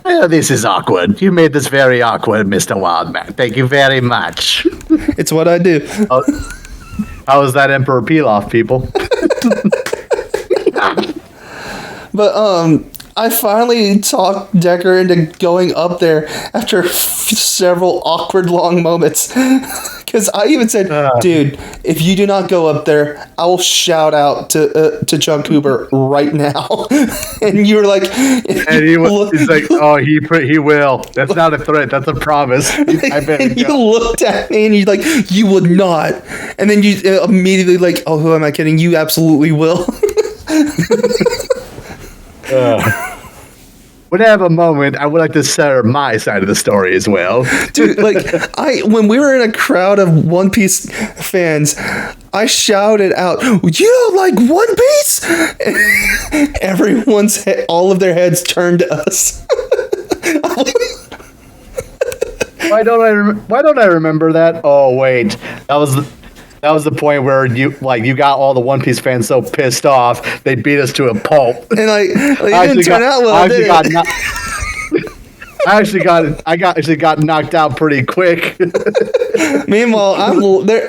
Oh, this is awkward. You made this very awkward, Mr. Wildman. Thank you very much. it's what I do. How was that Emperor Pilaf, people? But I finally talked Decker into going up there after several awkward long moments. Because I even said, dude, if you do not go up there, I will shout out to Chuck Cooper right now. And you were like, And he's like, oh, he will. That's not a threat. That's a promise. I bet. and you looked at me and you're like, you would not. And then you immediately like, oh, who am I kidding? You absolutely will. Whatever moment, I would like to share my side of the story as well. Dude, like when we were in a crowd of One Piece fans, I shouted out, "You don't like One Piece?" Everyone's all of their heads turned to us. Why don't I remember that? Oh wait, that was the point where you got all the One Piece fans so pissed off they beat us to a pulp. And it didn't turn out well, did it? I actually got knocked out pretty quick. Meanwhile,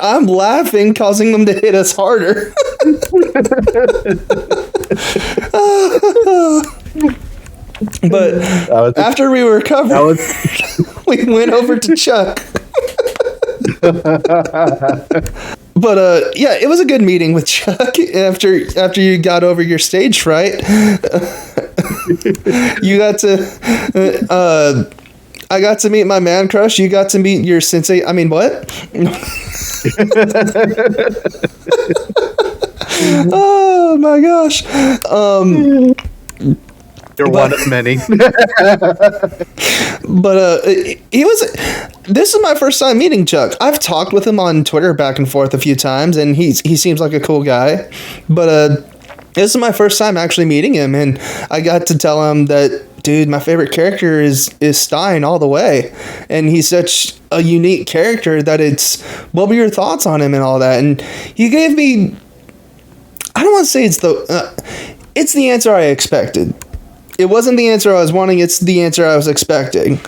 I'm laughing, causing them to hit us harder. But after we recovered, we went over to Chuck. But yeah, it was a good meeting with Chuck after you got over your stage fright. You got to I got to meet my man crush. You got to meet your sensei. I mean, what? Oh my gosh. You're one of many. But this is my first time meeting Chuck. I've talked with him on Twitter back and forth a few times, and he seems like a cool guy. But this is my first time actually meeting him, and I got to tell him that, dude, my favorite character is Stein all the way, and he's such a unique character that it's, what were your thoughts on him and all that? And he gave me, I don't want to say it's the answer I expected. It wasn't the answer I was wanting, it's the answer I was expecting.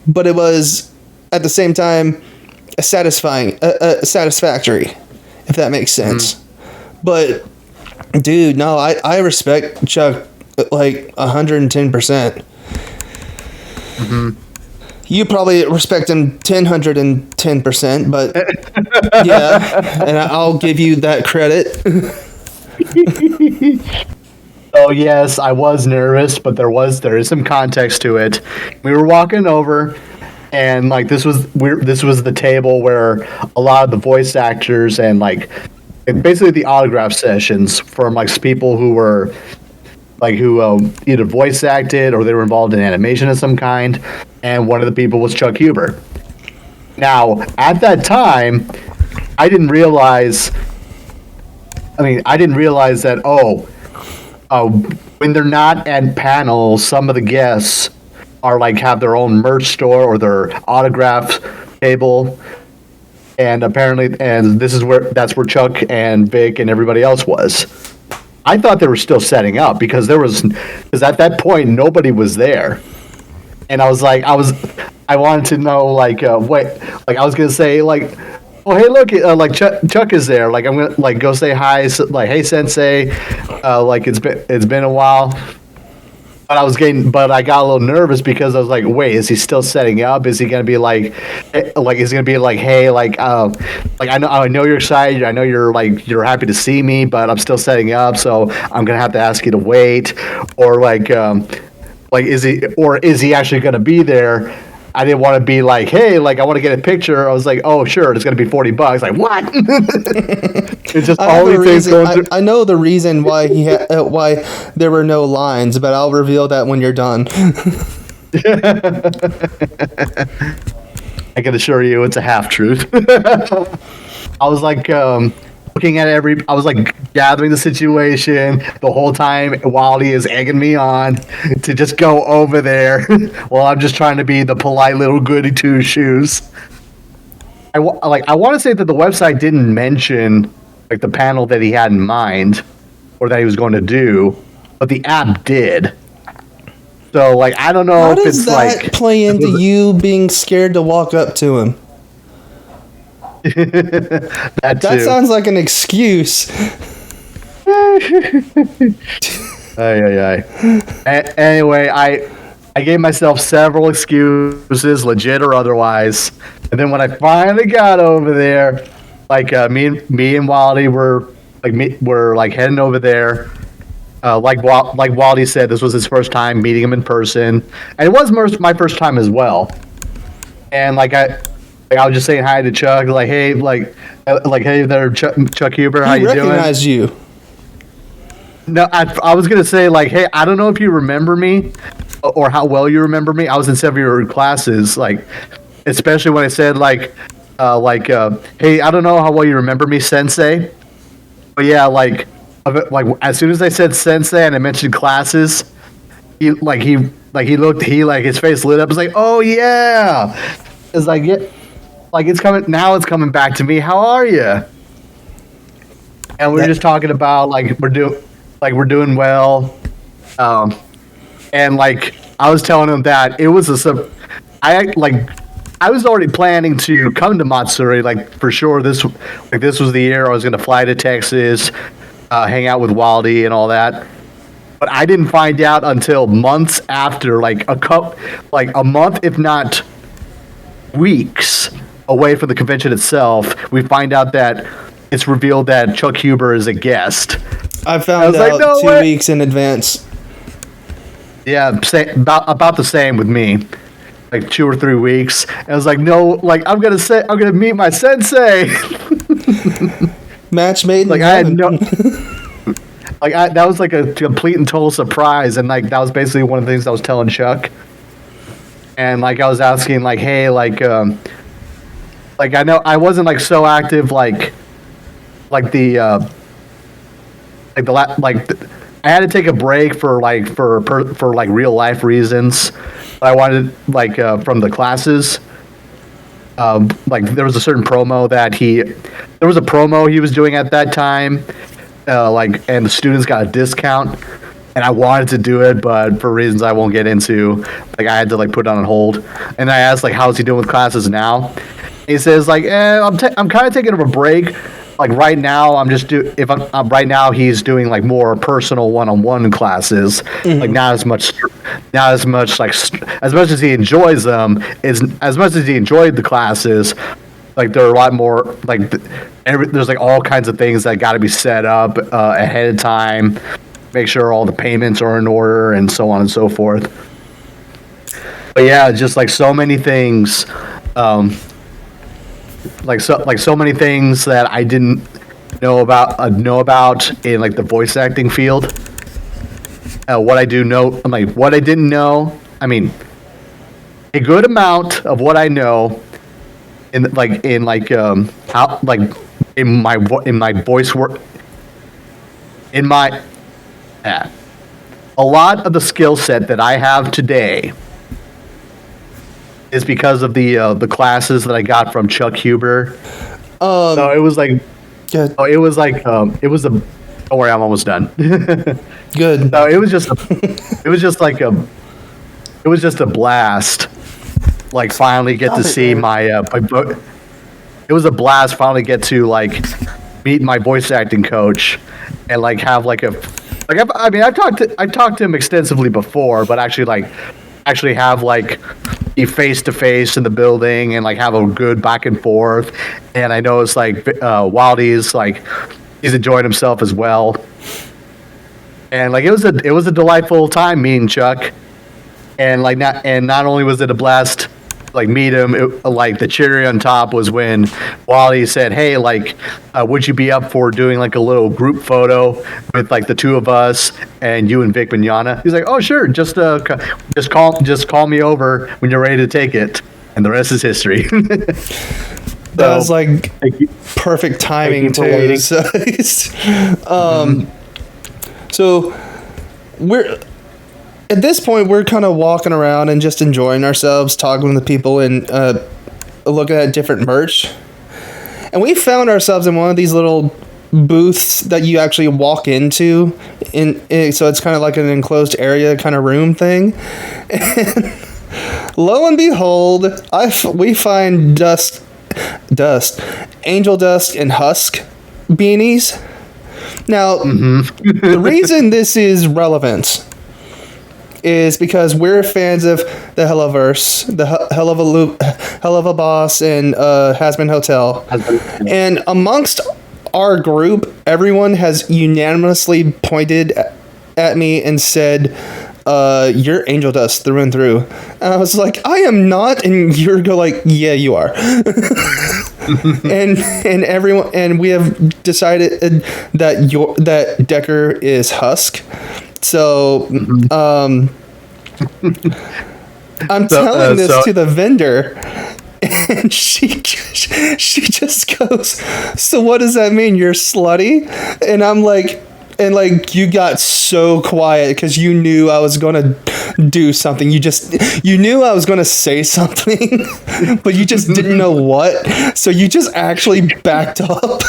But it was, at the same time, satisfactory, if that makes sense. But, dude, no, I respect Chuck like 110%. You probably respect him 110%, but yeah, and I'll give you that credit. Oh yes, I was nervous, but there is some context to it. We were walking over, and like this was the table where a lot of the voice actors and basically the autograph sessions from people who were who either voice acted or they were involved in animation of some kind, and one of the people was Chuck Huber. Now, at that time, I didn't realize that when they're not at panels, some of the guests are have their own merch store or their autograph table, and that's where Chuck and Vic and everybody else was. I thought they were still setting up because at that point nobody was there, and I wanted to know what I was gonna say oh hey look Chuck is there, I'm gonna go say hi, hey sensei, it's been a while. But I got a little nervous because I was like, wait, is he still setting up? Is he gonna be is he gonna be hey, I know you're excited, I know you're happy to see me, but I'm still setting up, so I'm gonna have to ask you to wait, or is he actually gonna be there? I didn't want to be hey, I want to get a picture. I was like, oh sure, it's gonna be $40. What? It's just all these things going through. I know the reason why why there were no lines, but I'll reveal that when you're done. I can assure you, it's a half truth. I was looking at I was like gathering the situation the whole time while he is egging me on to just go over there while I'm just trying to be the polite little goody two shoes. I want to say that the website didn't mention like the panel that he had in mind or that he was going to do, but the app did. So like I don't know How if does it's that like play into you being scared to walk up to him? that That sounds like an excuse. Anyway, I gave myself several excuses, legit or otherwise, and then when I finally got over there, like me and Waldy were like heading over there. Like Waldy said, this was his first time meeting him in person, and it was my first time as well. And I was just saying hi to Chuck, like hey, hey there, Chuck Huber, how you doing? He recognized you. No, I was gonna say like, hey, I don't know if you remember me, or how well you remember me. I was in several of your classes, like, especially when I said hey, I don't know how well you remember me, Sensei. But yeah, like as soon as I said Sensei and I mentioned classes, he looked, his face lit up. It's like, oh yeah, it's like yeah, like it's coming now. It's coming back to me. How are you? And we're just talking about like we're doing well, and like I was telling him that it was I was already planning to come to Matsuri, like for sure. This was the year I was going to fly to Texas, hang out with Waldy and all that. But I didn't find out until months after, like a month, if not weeks away from the convention itself. We find out that it's revealed that Chuck Huber is a guest. I found out like, no 2 way. Weeks in advance. Yeah, about the same with me. Like 2 or 3 weeks. And I was like, no, like I'm gonna meet my sensei. Match made. Like I had no. That was like a complete and total surprise, and like that was basically one of the things I was telling Chuck. And like I was asking, like, hey, like I know I wasn't like so active, I had to take a break for real life reasons. I wanted from the classes. There was a certain promo there was a promo he was doing at that time, and the students got a discount, and I wanted to do it, but for reasons I won't get into, I had to put it on hold. And I asked how's he doing with classes now? He says I'm kind of taking a break. Right now, right now he's doing more personal one-on-one classes. Mm-hmm. Not as much as much as he enjoys them. As much as he enjoyed the classes, there are a lot more there's all kinds of things that got to be set up ahead of time. Make sure all the payments are in order and so on and so forth. But yeah, just so many things. So many things that I didn't know about in the voice acting field. What I do know, what I didn't know. I mean, a good amount of what I know in my voice work, a lot of the skill set that I have today is because of the classes that I got from Chuck Huber. So it was good. It was don't worry, I'm almost done. Good. So it was just a blast. Finally get to see my book. It was a blast finally get to meet my voice acting coach and have I've talked to him extensively before, but actually have be face to face in the building and have a good back and forth. And I know it's Wildy's he's enjoying himself as well. And it was a delightful time meeting Chuck. And not only was it a blast meet him, the cherry on top was when Waldy said, hey, would you be up for doing a little group photo with the two of us and you and Vic Mignogna? He's like, oh sure, just call me over when you're ready to take it, and the rest is history. That was like thank you. perfect timing Thank you for too. waiting. So, so we're at this point we're kind of walking around and just enjoying ourselves, talking to people and looking at different merch. And we found ourselves in one of these little booths that you actually walk into, so it's kind of like an enclosed area kind of room thing. And lo and behold, we find angel dust and husk beanies. Now, the reason this is relevant is because we're fans of the Helloverse, the Hell of a Boss, and Has-Been Hotel. And amongst our group, everyone has unanimously pointed at me and said, "You're angel dust through and through." And I was like, "I am not," and you're like, "Yeah, you are." and everyone, and we have decided that Decker is husk. So, I'm telling this to the vendor, and she just goes, "So what does that mean? You're slutty?" And I'm like, you got so quiet because you knew I was gonna do something. You knew I was gonna say something, but you just didn't know what. So you just actually backed up.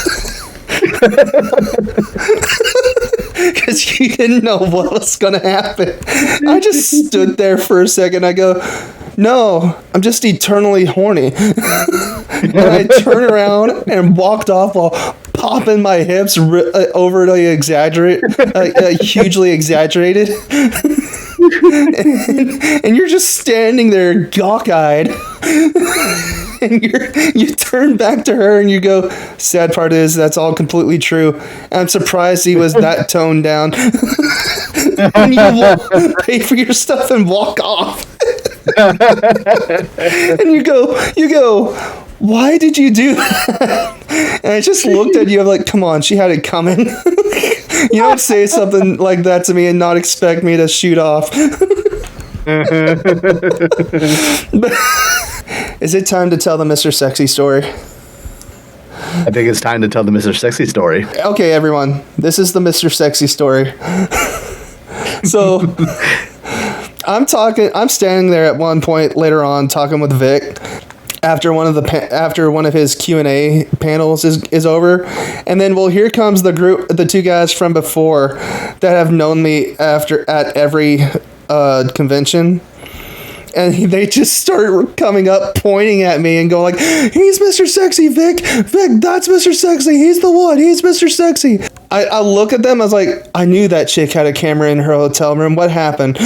Because you didn't know what was gonna happen. I just stood there for a second. I go, "No, I'm just eternally horny." And I turned around and walked off while popping my hips overly hugely exaggerated. and you're just standing there gawk-eyed. And you turn back to her and you go, "Sad part is that's all completely true. I'm surprised he was that toned down." And you pay for your stuff and walk off. And you go, "Why did you do that?" And I just looked at you. I'm like, "Come on, she had it coming." You don't say something like that to me and not expect me to shoot off. But, is it time to tell the Mr. Sexy story? I think it's time to tell the Mr. Sexy story. Okay, everyone. This is the Mr. Sexy story. So, I'm standing there at one point later on talking with Vic after one of his Q&A panels is over, and then here comes the two guys from before that have known me at every convention. And they just start coming up, pointing at me and going like, "He's Mr. Sexy, Vic, that's Mr. Sexy, he's the one, he's Mr. Sexy." I look at them, I was like, "I knew that chick had a camera in her hotel room. What happened?"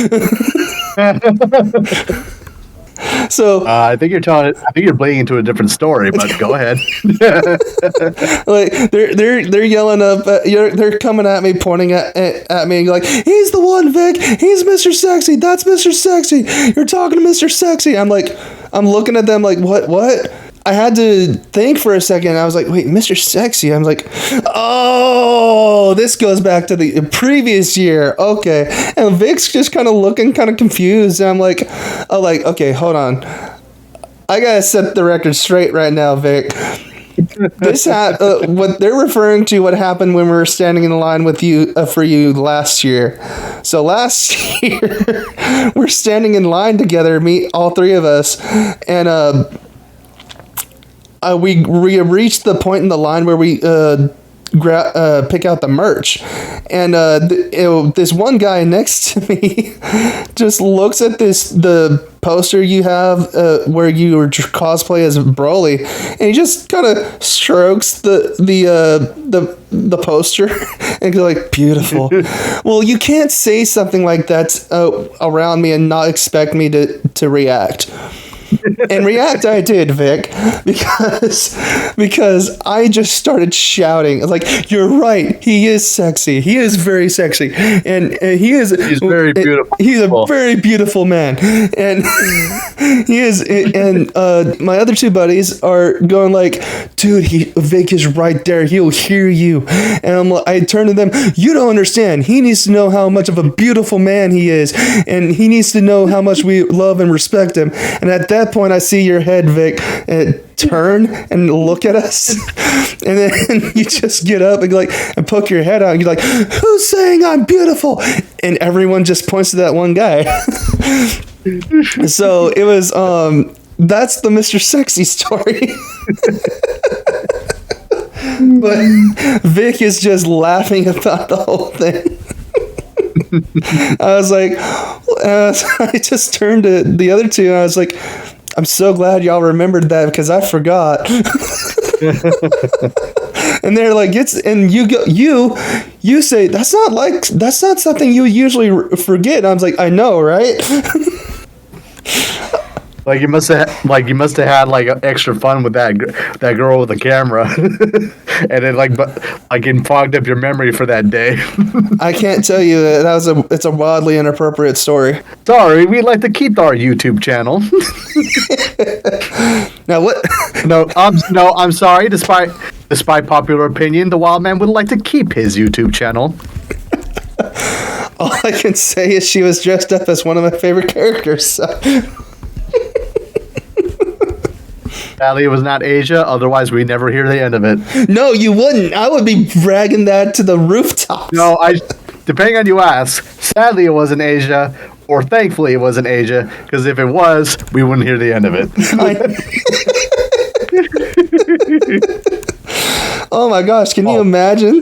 So I think you're bleeding into a different story, but go ahead. Like they're yelling up, they're coming at me, pointing at me, like, "He's the one, Vic. He's Mr. Sexy. That's Mr. Sexy. You're talking to Mr. Sexy." I'm looking at them like, what? I had to think for a second. I was like, "Wait, Mr. Sexy." I'm like, "Oh, this goes back to the previous year." Okay. And Vic's just kind of looking kind of confused. And I'm like, "Okay, hold on. I gotta set the record straight right now, Vic. This what they're referring to what happened when we were standing in the line with you for you last year. So last year, we're standing in line together, all three of us, and we reached the point in the line where we pick out the merch, and this one guy next to me just looks at the poster you have where you were cosplay as Broly, and he just kind of strokes the poster and goes like, "Beautiful." Well, you can't say something like that around me and not expect me to react. And react I did, Vic, because I just started shouting. I was like, "You're right. He is sexy. He is very sexy, and he's very beautiful. He's a very beautiful man, and he is." And my other two buddies are going like, "Dude, Vic is right there. He'll hear you." And I turn to them. "You don't understand. He needs to know how much of a beautiful man he is, and he needs to know how much we love and respect him." And at that that point, I see your head, Vic, and turn and look at us, and then you just get up and and poke your head out, and you're like, "Who's saying I'm beautiful?" And everyone just points to that one guy. So it was that's the Mr. Sexy story. But Vic is just laughing about the whole thing. I was like, I just turned to the other two and I was like, I'm so glad y'all remembered that because I forgot. And they're like, and you say that's not something you usually forget. And I was like, I know, right? Like you must have had extra fun with that girl with the camera, and it fogged up your memory for that day. I can't tell you it's a wildly inappropriate story. Sorry, we'd like to keep our YouTube channel. Now what? I'm sorry. Despite popular opinion, the Wildman would like to keep his YouTube channel. All I can say is she was dressed up as one of my favorite characters. So. Sadly, it was not Asia. Otherwise, we'd never hear the end of it. No, you wouldn't. I would be bragging that to the rooftops. No, depending on you ask. Sadly, it wasn't Asia, or thankfully, it wasn't Asia. Because if it was, we wouldn't hear the end of it. Oh my gosh! Can you imagine?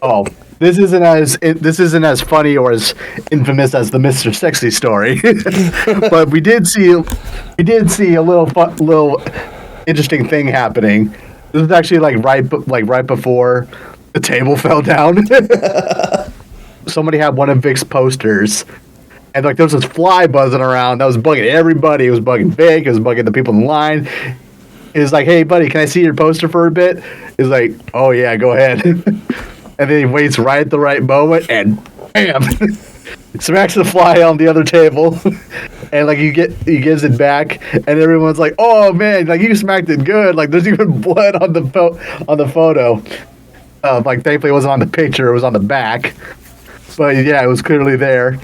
Oh. This isn't as funny or as infamous as the Mr. Sexy story, but we did see a little interesting thing happening. This is actually right before the table fell down. Somebody had one of Vic's posters, and there was this fly buzzing around that was bugging everybody. It was bugging Vic. It was bugging the people in line. It was like, "Hey, buddy, can I see your poster for a bit?" It's like, "Oh yeah, go ahead." And then he waits right at the right moment, and bam, smacks the fly on the other table, and he gives it back, and everyone's like, "Oh man, you smacked it good!" There's even blood on the photo. Thankfully it wasn't on the picture; it was on the back. But yeah, it was clearly there.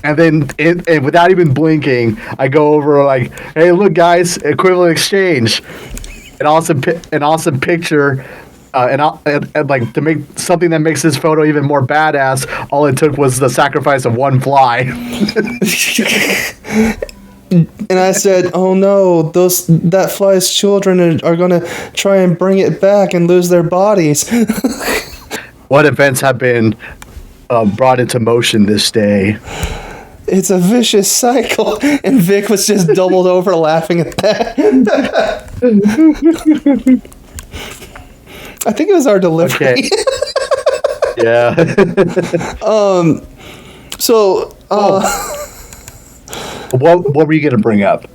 And then, and without even blinking, I go over "Hey, look, guys, equivalent exchange, an awesome picture." And to make something that makes this photo even more badass, all it took was the sacrifice of one fly. And I said, "Oh no, that fly's children are gonna try and bring it back and lose their bodies." What events have been brought into motion this day? It's a vicious cycle, and Vic was just doubled over laughing at that. I think it was our delivery. Okay. Yeah. So. What were you gonna bring up?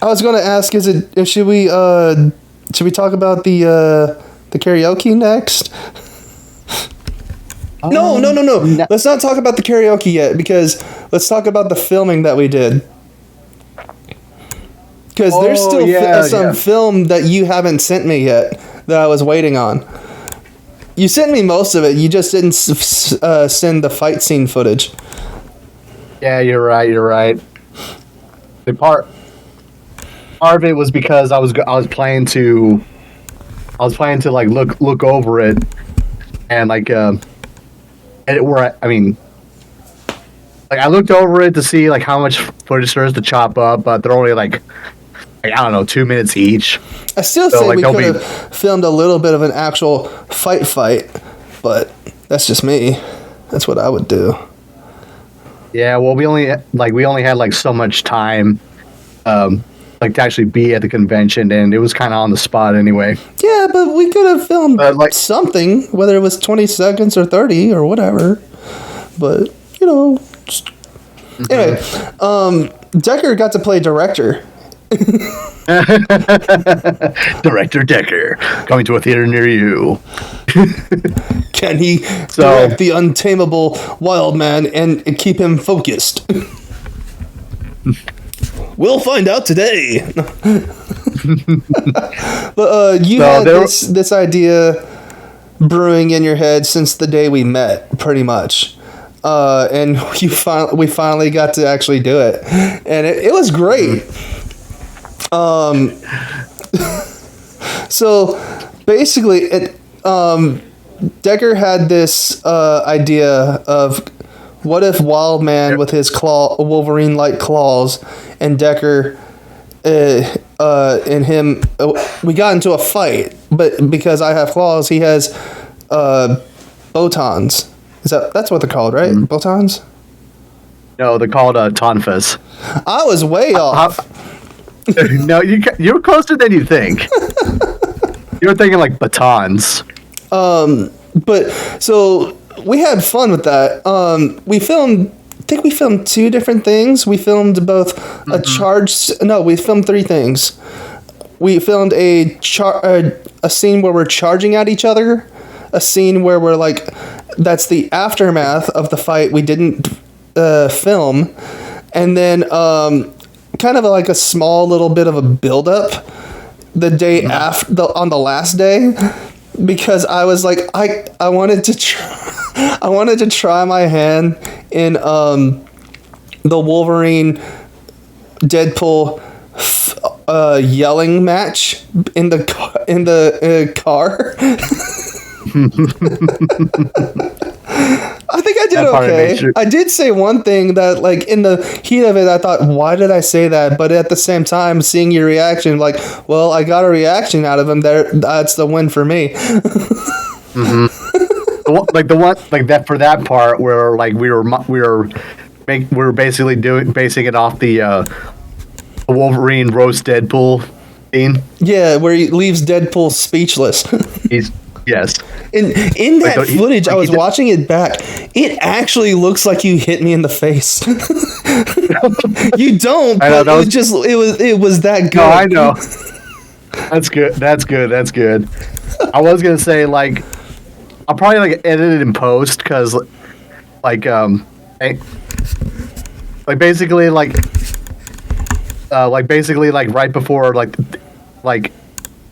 I was gonna ask: should we talk about the karaoke next? No. Let's not talk about the karaoke yet, because let's talk about the filming that we did. Because there's still some film that you haven't sent me yet that I was waiting on. You sent me most of it. You just didn't send the fight scene footage. Yeah, you're right. The part of it was because I was planning to look over it and I looked over it to see how much footage there is to chop up, but they're only I don't know, 2 minutes each. I still say we could have filmed a little bit of an actual fight, but that's just me. That's what I would do. Yeah, well, we only had so much time, to actually be at the convention, and it was kind of on the spot anyway. Yeah, but we could have filmed something, whether it was 20 seconds or 30 or whatever. But anyway, Decker got to play director. Director Decker, coming to a theater near you. Can he direct the untamable Wildman and keep him focused? We'll find out today. But you had this idea brewing in your head since the day we met, pretty much. and we finally got to actually do it, and it was great. So basically, Decker had this idea of what if Wildman with his Wolverine-like claws, and Decker and him, we got into a fight, but because I have claws, he has botons. That's what they're called, right? Botons? No, they're called tonfas. I was way off. No, you're closer than you think. You're thinking like batons. But so we had fun with that. I think we filmed 2 different things. We filmed both we filmed 3 things. We filmed a scene where we're charging at each other, a scene where we're like, that's the aftermath of the fight we didn't film, and then kind of like a small little bit of a build-up the day after, on the last day, because I was like, I wanted to try my hand in the Wolverine Deadpool yelling match in the car. I think I did okay. I did say one thing that, like, in the heat of it, I thought, why did I say that? But at the same time, seeing your reaction, like, well, I got a reaction out of him there. That's the win for me. Like the one, like that for that part where like we were basically basing it off the Wolverine roast Deadpool scene. Yeah, where he leaves Deadpool speechless. Yes. In that footage, I was watching it back. It actually looks like you hit me in the face. You don't. But I know, it was that good. No, I know. That's good. That's good. I was gonna say, like, I'll probably like edit it in post because, like basically right before like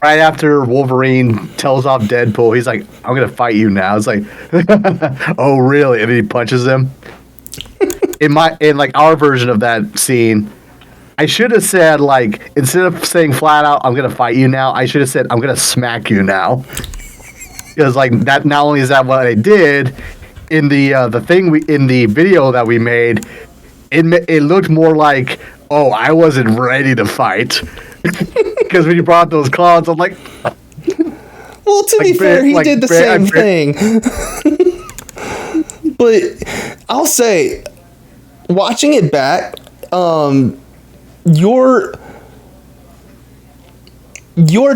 right after Wolverine tells off Deadpool, he's like, I'm gonna fight you now. It's like, oh really? And then he punches him. In like our version of that scene, I should have said, like, instead of saying flat out, I'm gonna fight you now, I should have said, I'm gonna smack you now. Because like that, not only is that what I did, in the video that we made, it looked more like, oh, I wasn't ready to fight. Because when you brought those claws, I'm like, well, to be fair, he did the same thing. But I'll say, watching it back, your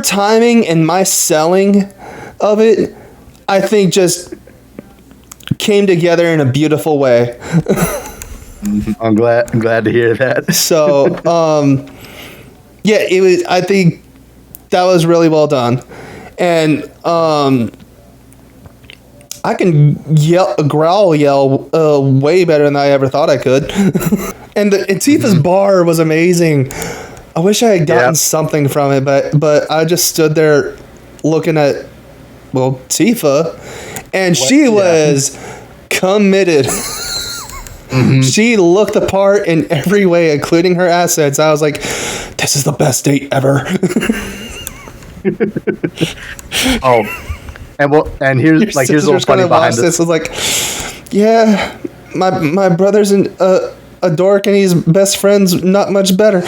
timing and my selling of it, I think, just came together in a beautiful way. I'm glad to hear that. So, yeah, it was. I think that was really well done, and I can growl yell way better than I ever thought I could. And Tifa's bar was amazing. I wish I had gotten something from it, but I just stood there looking at, well, Tifa, and she was committed. She looked the part in every way, including her assets. I was like, this is the best date ever. Oh, and here's a little funny behind this. I was like, yeah, my brother's a dork and he's best friends not much better.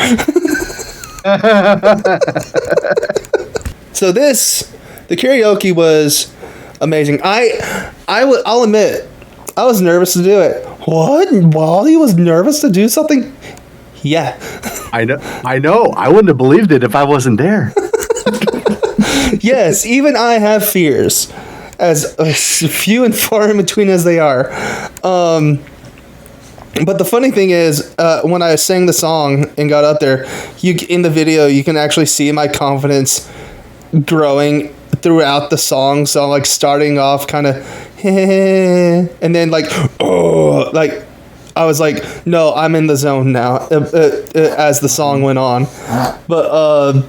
So the karaoke was amazing. I'll admit, I was nervous to do it. What? Wally was nervous to do something? Yeah. I know. I wouldn't have believed it if I wasn't there. Yes, even I have fears, as few and far in between as they are. But the funny thing is, when I sang the song and got up there, in the video, you can actually see my confidence growing throughout the song. So, like, starting off kind of, and then like, oh, like, I was like, no, I'm in the zone now, as the song went on. But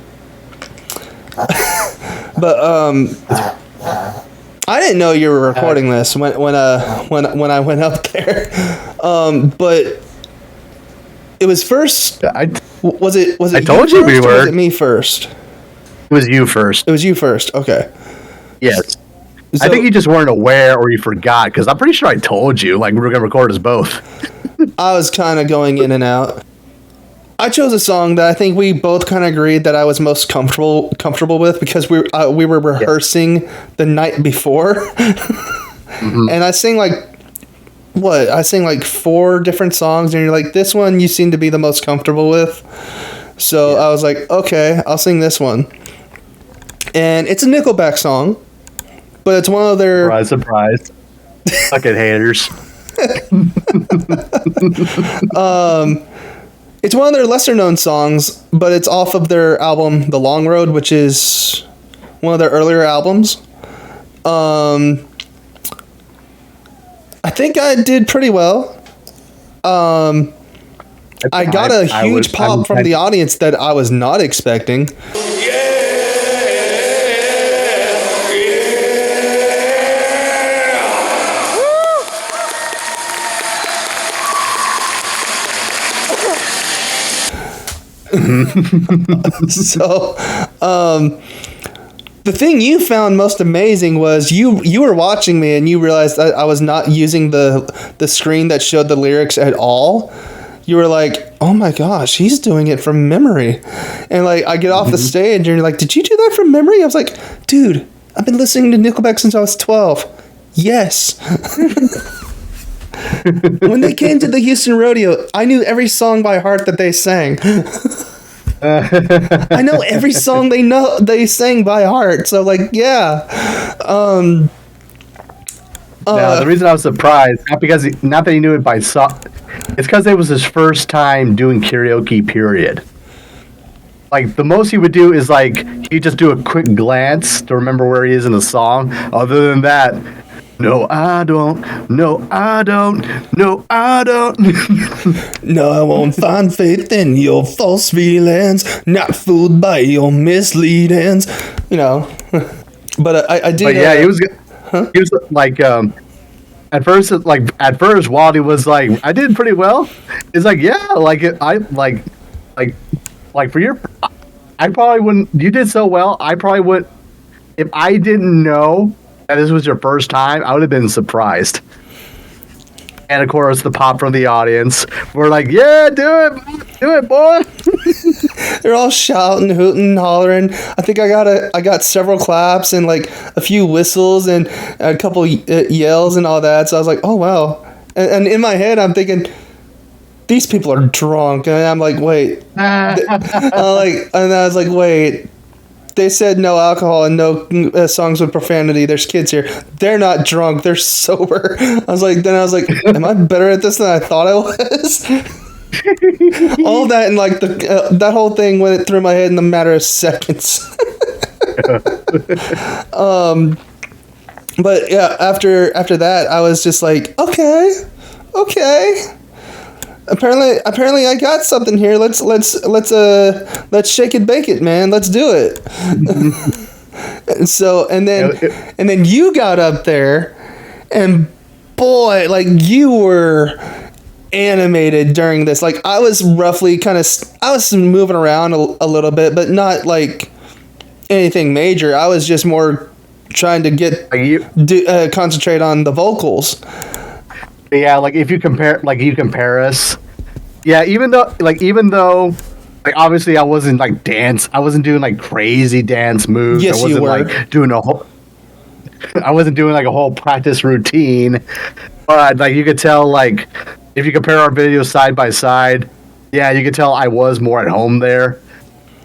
I didn't know you were recording this when I went up there, but it was first. Was it? I told you we were. Or was it me first? It was you first. It was you first. Okay. Yes. So, I think you just weren't aware or you forgot because I'm pretty sure I told you like we were gonna record us both. I was kind of going in and out. I chose a song that I think we both kind of agreed that I was most comfortable with because we were rehearsing the night before, and I sang like 4 different songs, and you're like, this one you seem to be the most comfortable with. So I was like, okay, I'll sing this one, and it's a Nickelback song, but it's one of their surprise. Fucking haters. It's one of their lesser known songs, but it's off of their album The Long Road, which is one of their earlier albums. I think I did pretty well. I got a huge pop from the audience that I was not expecting. So, the thing you found most amazing was you were watching me and you realized that I was not using the screen that showed the lyrics at all. You were like, oh my gosh, he's doing it from memory. And like, I get off the stage and you're like, did you do that from memory? I was like, dude, I've been listening to Nickelback since I was 12. Yes. When they came to the Houston Rodeo, I knew every song by heart that they sang. I know every song they sang by heart. So like, yeah. The reason I was surprised, not that he knew it by song, it's because it was his first time doing karaoke. Period. Like the most he would do is like he'd just do a quick glance to remember where he is in the song. Other than that. No, I don't. No, I don't. No, I don't. No, I won't find faith in your false feelings. Not fooled by your misleadings. You know. But I did. But yeah, he was. Huh? He was like. At first, Wally was like, "I did pretty well." It's like, yeah, like I like for your. I probably wouldn't. You did so well. I probably would. If I didn't know that this was your first time, I would have been surprised. And of course, the pop from the audience. We're like, yeah, do it, boy. They're all shouting, hooting, hollering. I think I got several claps and like a few whistles and a couple yells and all that. So I was like, oh wow. And in my head, I'm thinking, these people are drunk. And I'm like, wait. And I was like, wait. They said no alcohol and no songs with profanity. There's kids here. They're not drunk. They're sober. I was like, am I better at this than I thought I was? All that and like that whole thing went through my head in a matter of seconds. But yeah, after that, I was just like, okay. Apparently, I got something here. Let's shake it, bake it, man. Let's do it. and then you got up there, and boy, like you were animated during this. Like I was roughly I was moving around a little bit, but not like anything major. I was just more trying to concentrate on the vocals. Yeah, like if you compare us, yeah. Even though, obviously I wasn't I wasn't doing like crazy dance moves. Yes, I wasn't you were. I wasn't doing like a whole practice routine. But like you could tell, like if you compare our videos side by side, yeah, you could tell I was more at home there.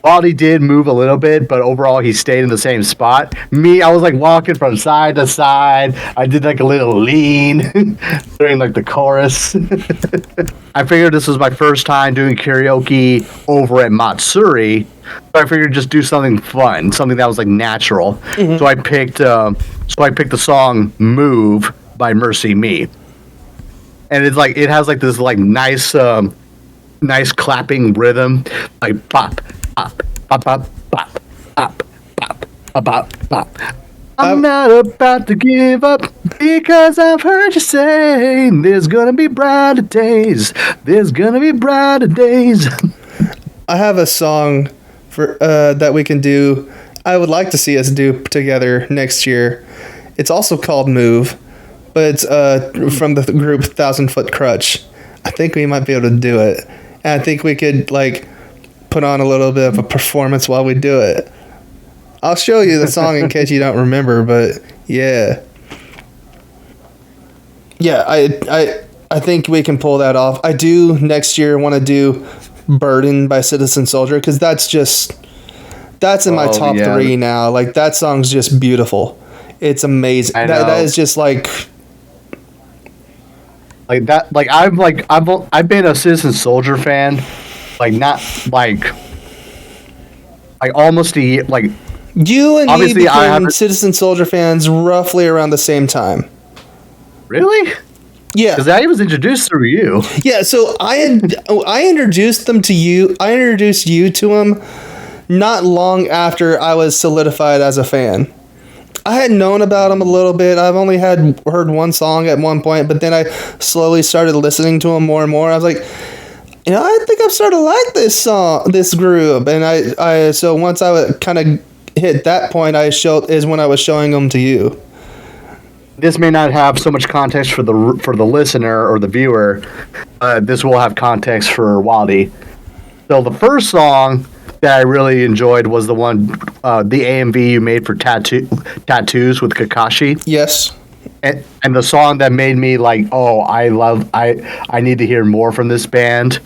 Body did move a little bit, but overall he stayed in the same spot. Me, I was like walking from side to side. I did like a little lean during like the chorus. I figured this was my first time doing karaoke over at Matsuri, so I figured just do something fun, something that was like natural. Mm-hmm. So I picked the song "Move" by Mercy Me, and it's like it has like this like nice clapping rhythm, like pop. Up, up, up, up, up, up, up, up. I'm not about to give up because I've heard you say there's gonna be brighter days. There's gonna be brighter days. I have a song for that we can do. I would like to see us do together next year. It's also called "Move," but it's from the group Thousand Foot Crutch. I think we might be able to do it, and I think we could like put on a little bit of a performance while we do it. I'll show you the song in case you don't remember, but yeah. Yeah, I think we can pull that off. I do next year want to do Burden by Citizen Soldier because that's in my top 3 now. Like that song's just beautiful. It's amazing. That is just like that. Like I've been a Citizen Soldier fan, like not like almost a year. Like you and me became Citizen Soldier fans roughly around the same time. Really? Yeah, because I was introduced through you. Yeah, so I introduced them to you. I introduced you to them not long after I was solidified as a fan. I had known about them a little bit. I've only heard one song at one point, but then I slowly started listening to them more and more. I was like, I think I'm starting to like this group, and I so once I kind of hit that point, is when I was showing them to you. This may not have so much context for the listener or the viewer. This will have context for Wildy. So the first song that I really enjoyed was the one, the AMV you made for Tattoos with Kakashi. Yes. And the song that made me like, I need to hear more from this band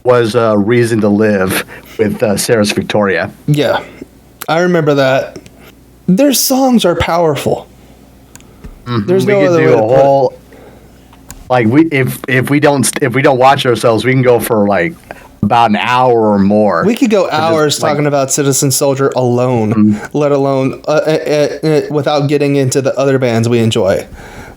was Reason to Live with Sarah's Victoria. Yeah, I remember that. Their songs are powerful. Mm-hmm. There's no other way to put it. Like if we don't watch ourselves, we can go for like about an hour or more. We could go hours talking about Citizen Soldier alone, let alone without getting into the other bands we enjoy.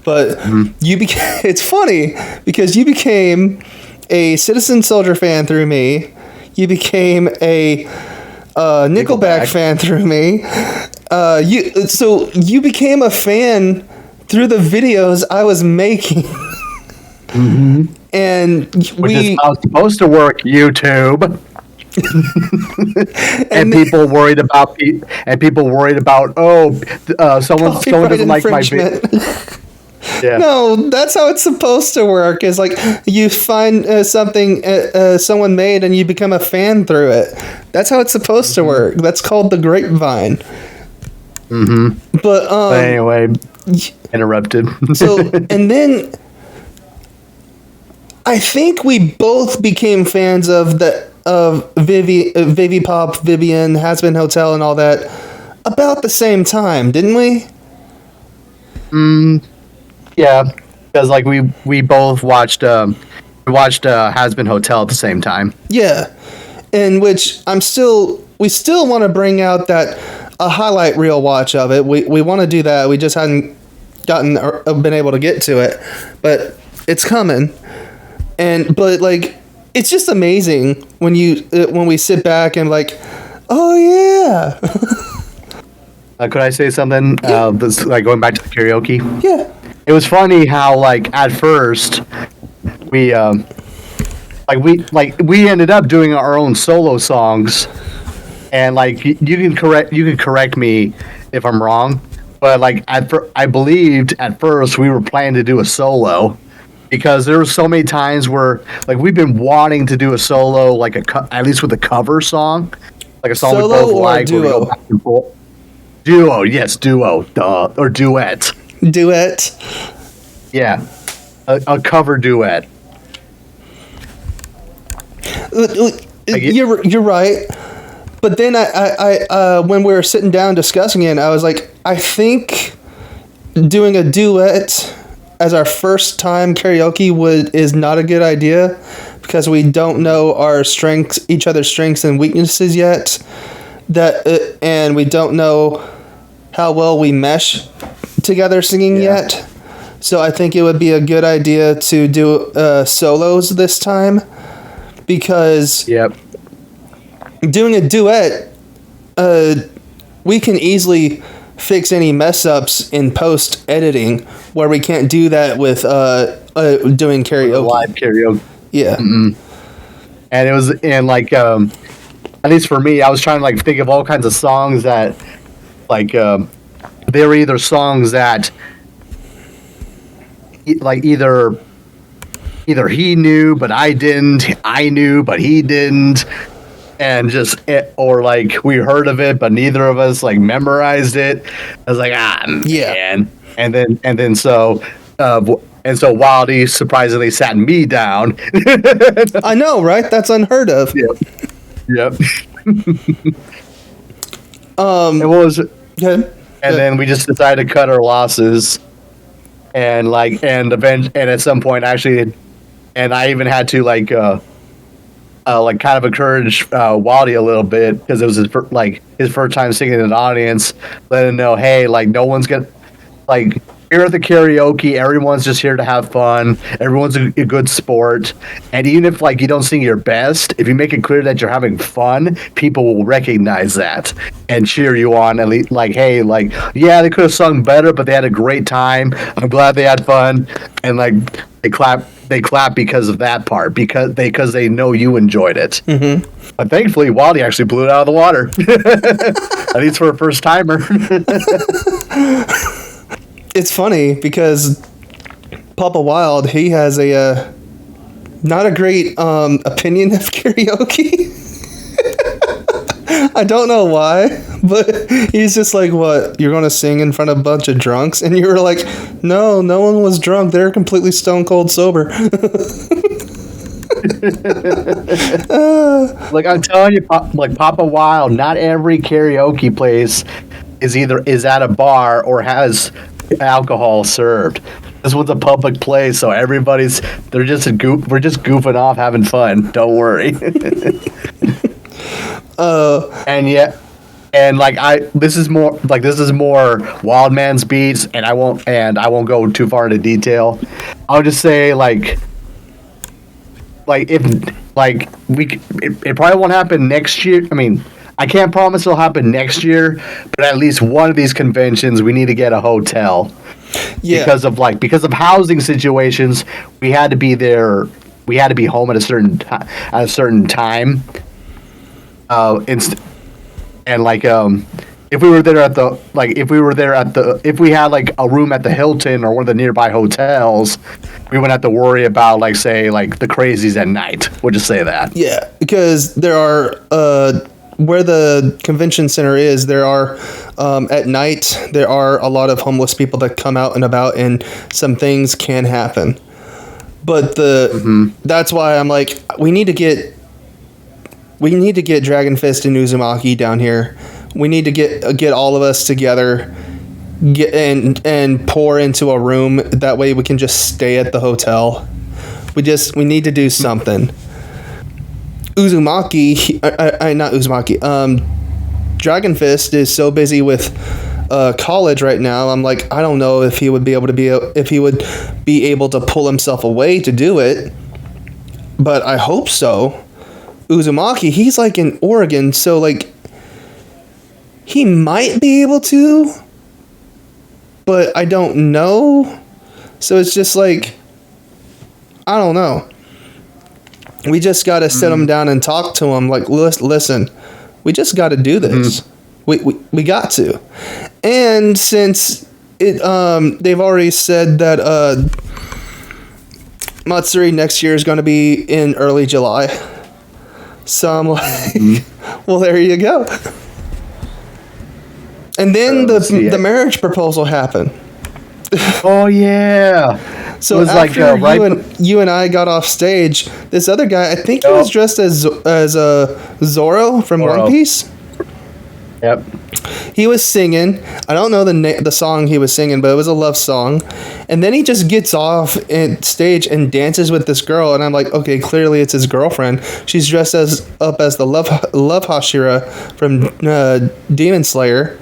But it's funny because you became a Citizen Soldier fan through me. You became a Nickelback fan through me. You became a fan through the videos I was making. Mm-hmm. And which is how it's supposed to work, YouTube. and people worried about someone doesn't like my video. Yeah. No, that's how it's supposed to work. Is like you find something someone made and you become a fan through it. That's how it's supposed to work. That's called the grapevine. Mm-hmm. But anyway, interrupted. So and then I think we both became fans of Vivi Pop, Vivian, Has Been Hotel, and all that about the same time, didn't we? Yeah, because like we both watched Has Been Hotel at the same time. Yeah, in which we still want to bring out a highlight reel watch of it. We want to do that. We just hadn't been able to get to it, but it's coming. But like it's just amazing when we sit back and like, oh yeah. Could I say something? Yeah. This, like going back to the karaoke. Yeah. It was funny how like at first we ended up doing our own solo songs, and like you can correct me if I'm wrong, but like I believed at first we were planning to do a solo. Because there were so many times where, like, we've been wanting to do a solo, like at least with a cover song, like a song solo we both like. Duo? Duo, yes, duo, or duet. Duet. Yeah, a cover duet. You're right, but then I when we were sitting down discussing it, I was like, I think doing a duet as our first time karaoke is not a good idea because we don't know each other's strengths and weaknesses yet. And we don't know how well we mesh together singing yet. So I think it would be a good idea to do solos this time because doing a duet, we can easily fix any mess ups in post editing, where we can't do that with doing karaoke. Live karaoke. Yeah. And it was like at least for me, I was trying to like think of all kinds of songs that like they were either songs that like either he knew but I didn't, I knew but he didn't, and just or like we heard of it but neither of us like memorized it. I was like, man. And then so Wildy surprisingly sat me down. I know, right? That's unheard of. Yep. Um, It was, good. and then we just decided to cut our losses, and at some point actually, and I even had to like kind of encourage Wildy a little bit because it was his first time singing in an audience. Let him know, hey, like no one's gonna like. Here at the karaoke, everyone's just here to have fun. Everyone's a good sport, and even if like you don't sing your best, if you make it clear that you're having fun, people will recognize that and cheer you on. At least, like, hey, like, yeah, they could have sung better, but they had a great time. I'm glad they had fun, and like they clap because of that part because they know you enjoyed it. Mm-hmm. But thankfully, Wildy actually blew it out of the water. At least for a first timer. It's funny because Papa Wild, he has a not a great opinion of karaoke. I don't know why, but he's just like, what, you're going to sing in front of a bunch of drunks? And you were like, no one was drunk. They're completely stone cold sober. Like I'm telling you, like Papa Wild, not every karaoke place is at a bar or has alcohol served. This was a public place, so we're just goofing off, having fun. Don't worry. This is more Wildman's beats, and I won't go too far into detail. I'll just say it probably won't happen next year. I mean, I can't promise it'll happen next year, but at least one of these conventions we need to get a hotel. Yeah. Because of housing situations, we had to be there. We had to be home at a certain time. If we had like a room at the Hilton or one of the nearby hotels, we wouldn't have to worry about the crazies at night. We'll just say that. Yeah, because there are where the convention center is, there are at night there are a lot of homeless people that come out and about, and some things can happen. But that's why I'm like, we need to get Dragon Fist and Uzumaki down here. We need to get all of us together, and pour into a room. That way we can just stay at the hotel. We need to do something. Uzumaki, not Uzumaki. Dragon Fist is so busy with college right now. I'm like, I don't know if he would be able to pull himself away to do it, but I hope so. Uzumaki, he's like in Oregon, so like he might be able to, but I don't know. So it's just like, I don't know. We just got to sit him down and talk to him. Like, listen, we just got to do this. We got to. And since they've already said that Matsuri next year is going to be in early July. So I'm like, well, there you go. And then the marriage proposal happened. Oh yeah. So after you and I got off stage, this other guy, I think he was dressed as Zoro from One Piece. Yep. He was singing. I don't know the song he was singing, but it was a love song. And then he just gets off at stage and dances with this girl, and I'm like, okay, clearly it's his girlfriend. She's dressed up as the love Hashira from Demon Slayer.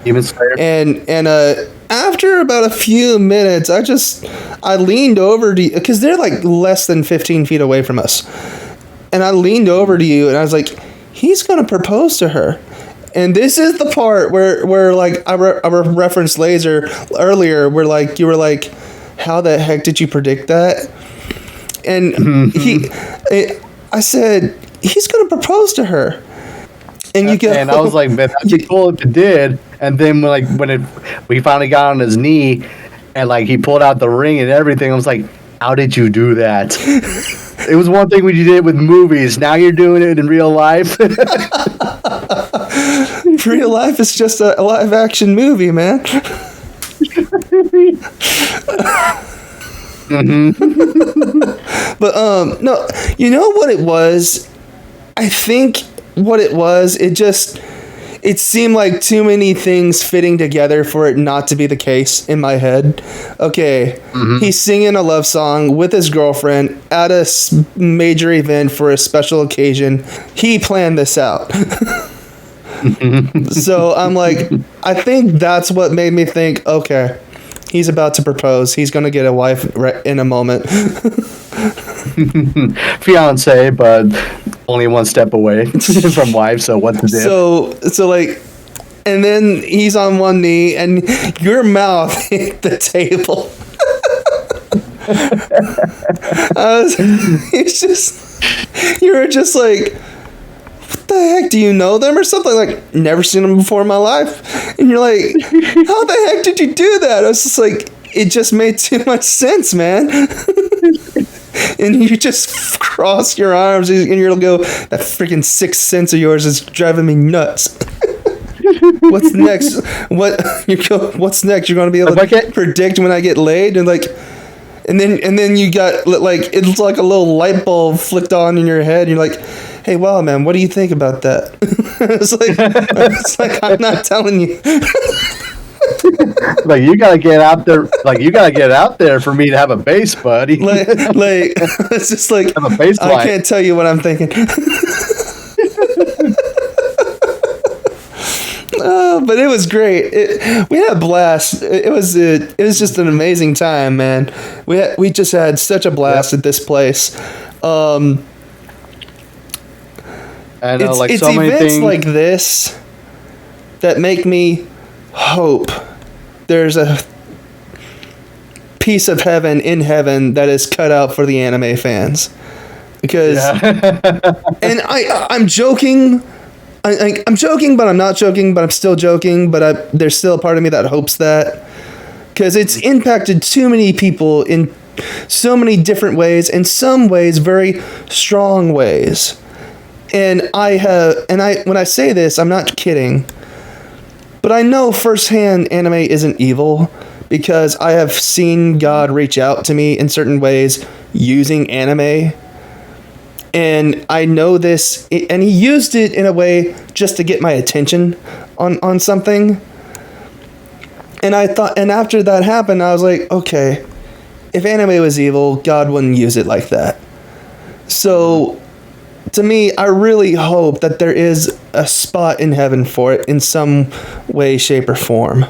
And after about a few minutes, I leaned over to you, because they're like less than 15 feet away from us. And I leaned over to you, and I was like, he's going to propose to her. And this is the part where like I referenced Laser earlier, where like you were like, how the heck did you predict that? And I said, he's gonna propose to her. And you go, and I was like, man, that'd be cool if it did. And then we finally got on his knee, and like he pulled out the ring and everything, I was like, how did you do that? It was one thing when you did it with movies. Now you're doing it in real life. Real life is just a live action movie, man. But no, you know what it was? I think what it was, it seemed like too many things fitting together for it not to be the case in my head. Okay, he's singing a love song with his girlfriend at a major event for a special occasion. He planned this out. So I'm like, I think that's what made me think, okay, he's about to propose. He's going to get a wife in a moment. Fiance, but only one step away from wife, so what's the deal? So like, and then he's on one knee and your mouth hit the table. You were just like, what the heck, do you know them or something? Like, never seen them before in my life. And you're like, how the heck did you do that? I was just like, it just made too much sense, man. And you just cross your arms and you'll go, that freaking sixth sense of yours is driving me nuts. What's next? What's next? You're going to be able to predict when I get laid? And like, and then you got like, it's like a little light bulb flicked on in your head. You're like, hey, wow, man, what do you think about that? It's like, I'm not telling you. Like, you gotta get out there. Like, you gotta get out there for me to have a base, buddy. like it's just like, have a baseline. I can't tell you what I'm thinking. But it was great. We had a blast. It was just an amazing time, man. We just had such a blast at this place. I know, it's so many events things like this that make me hope there's a piece of heaven in heaven that is cut out for the anime fans. Because, and I'm joking. I'm joking, but I'm not joking, but I'm still joking. But there's still a part of me that hopes that, because it's impacted too many people in so many different ways, in some ways very strong ways. And when I say this, I'm not kidding. But I know firsthand anime isn't evil, because I have seen God reach out to me in certain ways using anime. And I know this, and he used it in a way just to get my attention on something. And I thought, and after that happened, I was like, okay, if anime was evil, God wouldn't use it like that. So, to me, I really hope that there is a spot in heaven for it in some way, shape, or form.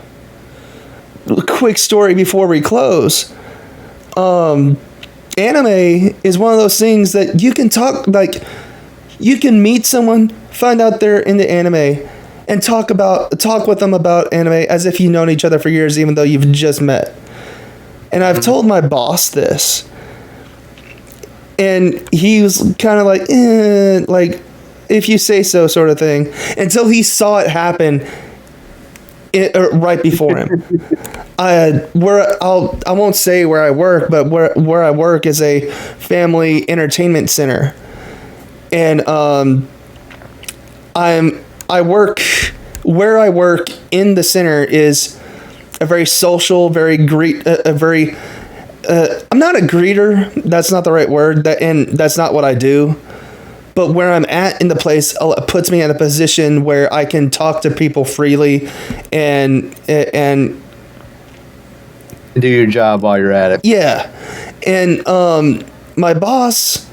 Quick story before we close. Anime is one of those things that you can talk, like, you can meet someone, find out they're into anime, and talk with them about anime as if you've known each other for years, even though you've just met. And I've told my boss this, and he was kind of like, like, if you say so, sort of thing, until he saw it happen right before him. I won't say where I work, but where I work is a family entertainment center, and I work where I work in the center is a very social, very I'm not a greeter. That's not the right word. And that's not what I do. But where I'm at in the place puts me in a position where I can talk to people freely and do your job while you're at it. Yeah. And my boss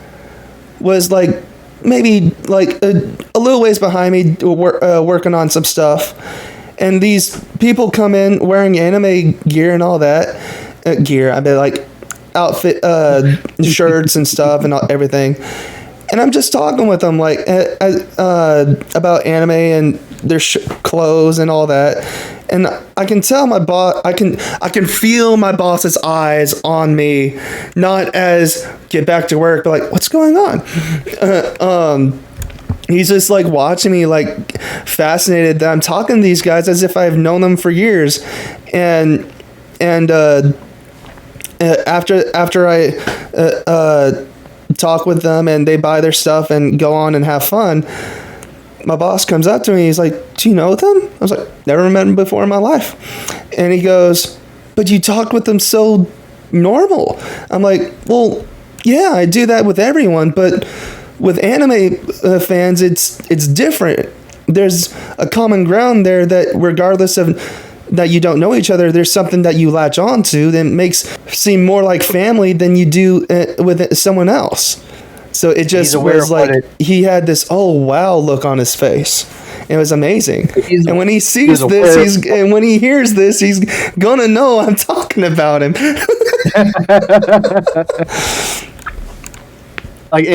was like maybe like a little ways behind me working on some stuff. And these people come in wearing anime gear and all that. Gear, I mean, like outfit, shirts and stuff and everything. And I'm just talking with them like about anime, and their clothes and all that, and I can tell my boss. I can feel my boss's eyes on me, not as get back to work, but like, what's going on? He's just like watching me, like fascinated that I'm talking to these guys as if I've known them for years, and after I talk with them and they buy their stuff and go on and have fun, my boss comes up to me. He's like, "Do you know them?" I was like, "Never met them before in my life." And he goes, "But you talked with them so normal." I'm like, "Well, yeah, I do that with everyone, but with anime fans, it's different. There's a common ground there that regardless of that you don't know each other, there's something that you latch on to that makes seem more like family than you do with someone else." So it just was like he had this "oh wow" look on his face. It was amazing. And when he sees this, and when he hears this, he's gonna know I'm talking about him.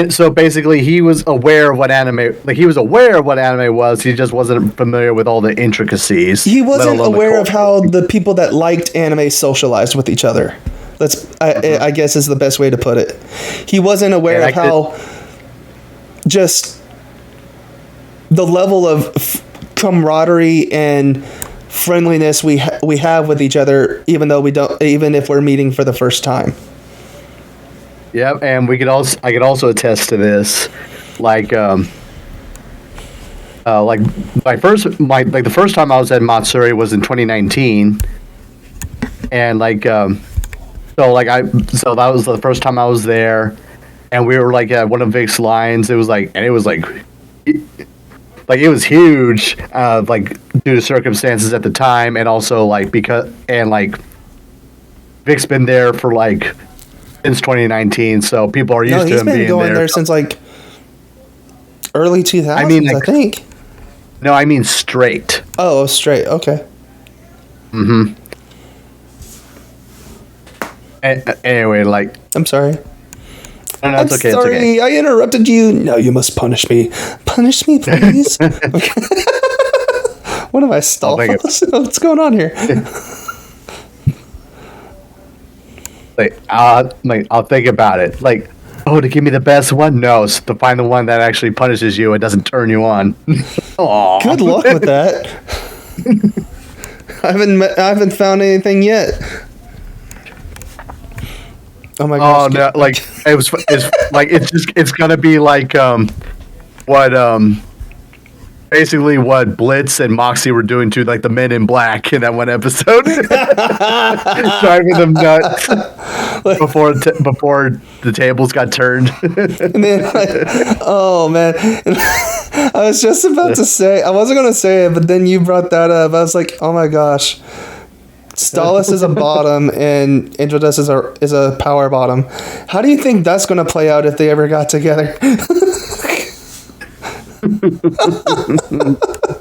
So basically, he was aware of what anime. Like, he was aware of what anime was. He just wasn't familiar with all the intricacies. He wasn't aware of how the people that liked anime socialized with each other. I guess is the best way to put it. He wasn't aware of how just the level of camaraderie and friendliness we have with each other, even if we're meeting for the first time. Yep, and I could also attest to this, the first time I was at Matsuri was in 2019, and that was the first time I was there, and we were like at one of Vic's lines. It was huge, due to circumstances at the time, and also Vic's been there for since 2019, so people are used to him being there. He's been going there since early 2000s, I think. No, I mean straight. Oh, straight. Okay. Mm-hmm. Anyway, I'm sorry. No, it's okay. Sorry, it's okay. I interrupted you. No, you must punish me. Punish me, please. What am I stalling? What's going on here? I'll think about it. To give me the best one? No, to find the one that actually punishes you and doesn't turn you on. Good luck with that. I haven't found anything yet. Oh my gosh! Oh no! It's gonna be basically what Blitz and Moxie were doing to the Men in Black in that one episode, driving them nuts before the tables got turned. Oh man! I was just about to say, I wasn't gonna say it, but then you brought that up. I was like, oh my gosh. Stalis is a bottom and Androdus is a power bottom. How do you think that's going to play out if they ever got together?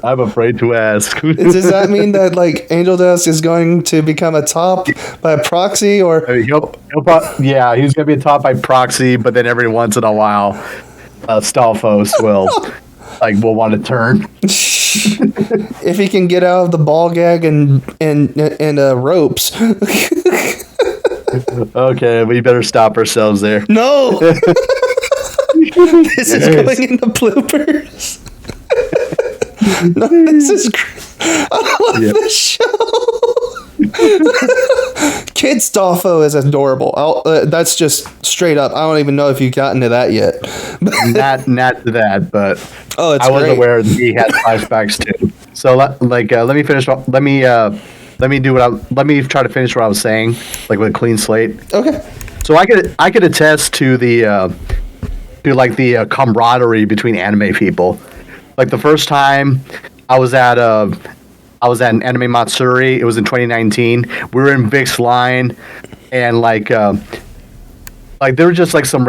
I'm afraid to ask. Does that mean that Androdus is going to become a top by proxy, or he's going to be a top by proxy, but then every once in a while, Stalfos will want to turn. If he can get out of the ball gag and ropes. Okay, we better stop ourselves there. No. This is going into bloopers. No, this is great. I love this show. Kid Stolfo is adorable. That's just straight up. I don't even know if you've gotten to that yet. not to that, but I wasn't aware that he had flashbacks too. So let me finish. Let me try to finish what I was saying, with a clean slate. Okay. So I could attest to the camaraderie between anime people. The first time I was at an Anime Matsuri, it was in 2019. We were in Vic's line, and there were just some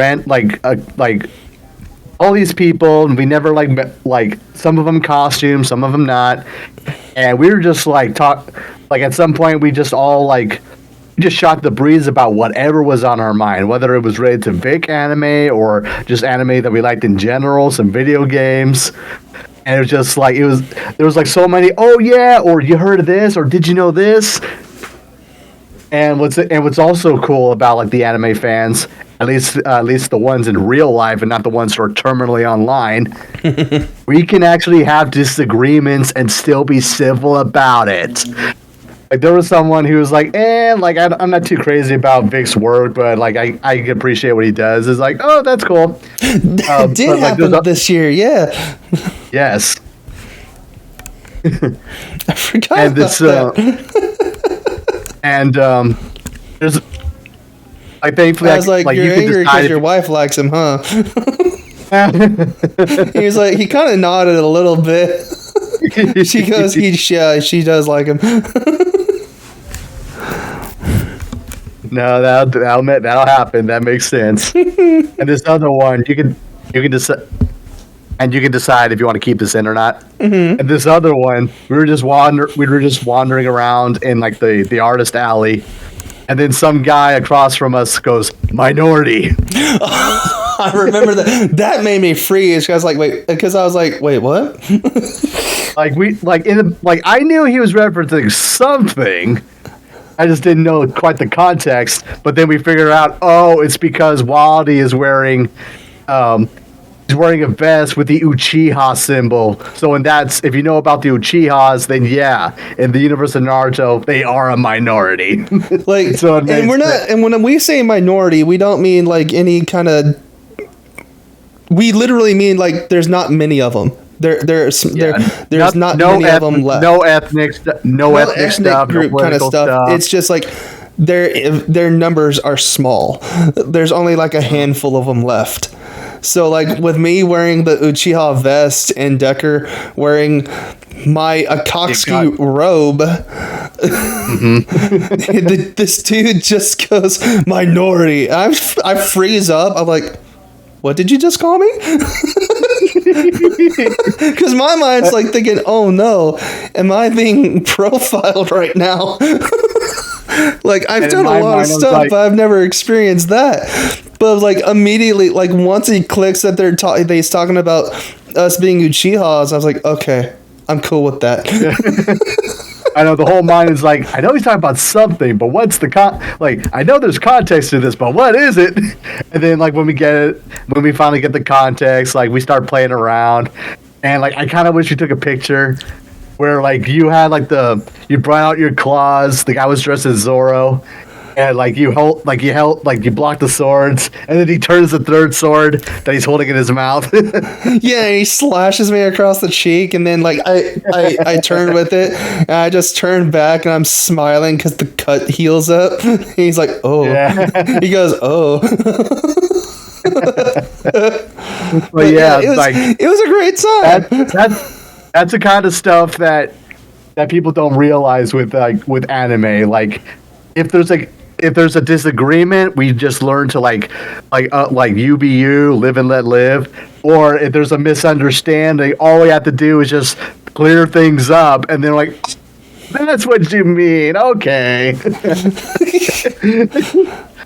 all these people, and we never met, some of them costumes, some of them not, and we were just at some point we just all just shot the breeze about whatever was on our mind, whether it was related to Vic anime or just anime that we liked in general, some video games. and it was just like there was like so many. Oh yeah, or you heard of this, or did you know this? And what's also cool about like the anime fans, at least the ones in real life and not the ones who are terminally online, we can actually have disagreements and still be civil about it. Like there was someone who was like, like I'm not too crazy about Vic's work, but like I appreciate what he does. It's like, oh, that's cool. That did happen this year, yeah. Yes. I forgot about that. And there's, I think, I was like you're angry because your wife likes him, huh? He was like, he kind of nodded a little bit. She goes, she does like him. No, that'll happen. That makes sense. And this other one, you can decide. And you can decide if you want to keep this in or not. Mm-hmm. And this other one, we were just wandering around in like the artist alley, and then some guy across from us goes, "Minority." I remember that. That made me freeze. I was like, wait, because I was like, wait, what? I knew he was referencing something. I just didn't know quite the context. But then we figured out, oh, it's because Waldy is wearing. He's wearing a vest with the Uchiha symbol. So if you know about the Uchihas, then yeah, in the universe of Naruto, they are a minority. Like, so and we're not. And when we say minority, we don't mean like any kind of. We literally mean like there's not many of them. There's not many of them left. No ethnic stuff. Group no kind of stuff. It's just like their numbers are small. There's only like a handful of them left. So, like, with me wearing the Uchiha vest and Decker wearing my Akatsuki robe, this dude just goes, minority. I freeze up. I'm like, what did you just call me? Because my mind's like thinking, oh no, am I being profiled right now? Like, I've done a lot of stuff, but I've never experienced that. But like immediately, like once he clicks that he's talking about us being Uchihas, I was like, okay, I'm cool with that. I know the whole mind is like, I know he's talking about something, but what's the I know there's context to this, but what is it? And then like when we finally get the context, like we start playing around, and like I kind of wish we took a picture where like you had like you brought out your claws, the guy was dressed as Zoro. And you block the swords, and then he turns the third sword that he's holding in his mouth. Yeah, he slashes me across the cheek, and then like I turn with it, and I just turn back, and I'm smiling because the cut heals up. He's like, oh, yeah. He goes, oh. But yeah, it was a great time. That's the kind of stuff that people don't realize with anime. Like if there's a disagreement, we just learn to like you be you, live and let live. Or if there's a misunderstanding, all we have to do is just clear things up, and then like, that's what you mean, okay.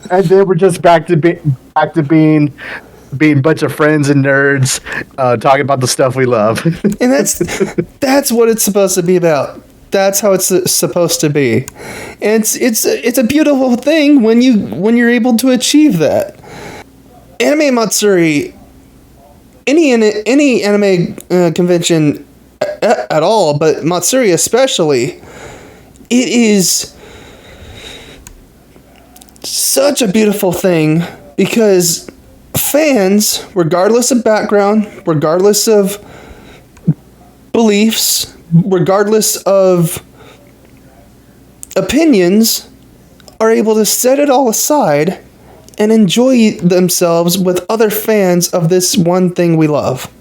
And then we're just back to being a bunch of friends and nerds, talking about the stuff we love. And that's what it's supposed to be about. That's how it's supposed to be, and it's a beautiful thing when you're able to achieve that. Anime Matsuri, any anime convention at all, but Matsuri especially, it is such a beautiful thing because fans, regardless of background, regardless of beliefs, regardless of opinions, are able to set it all aside and enjoy themselves with other fans of this one thing we love.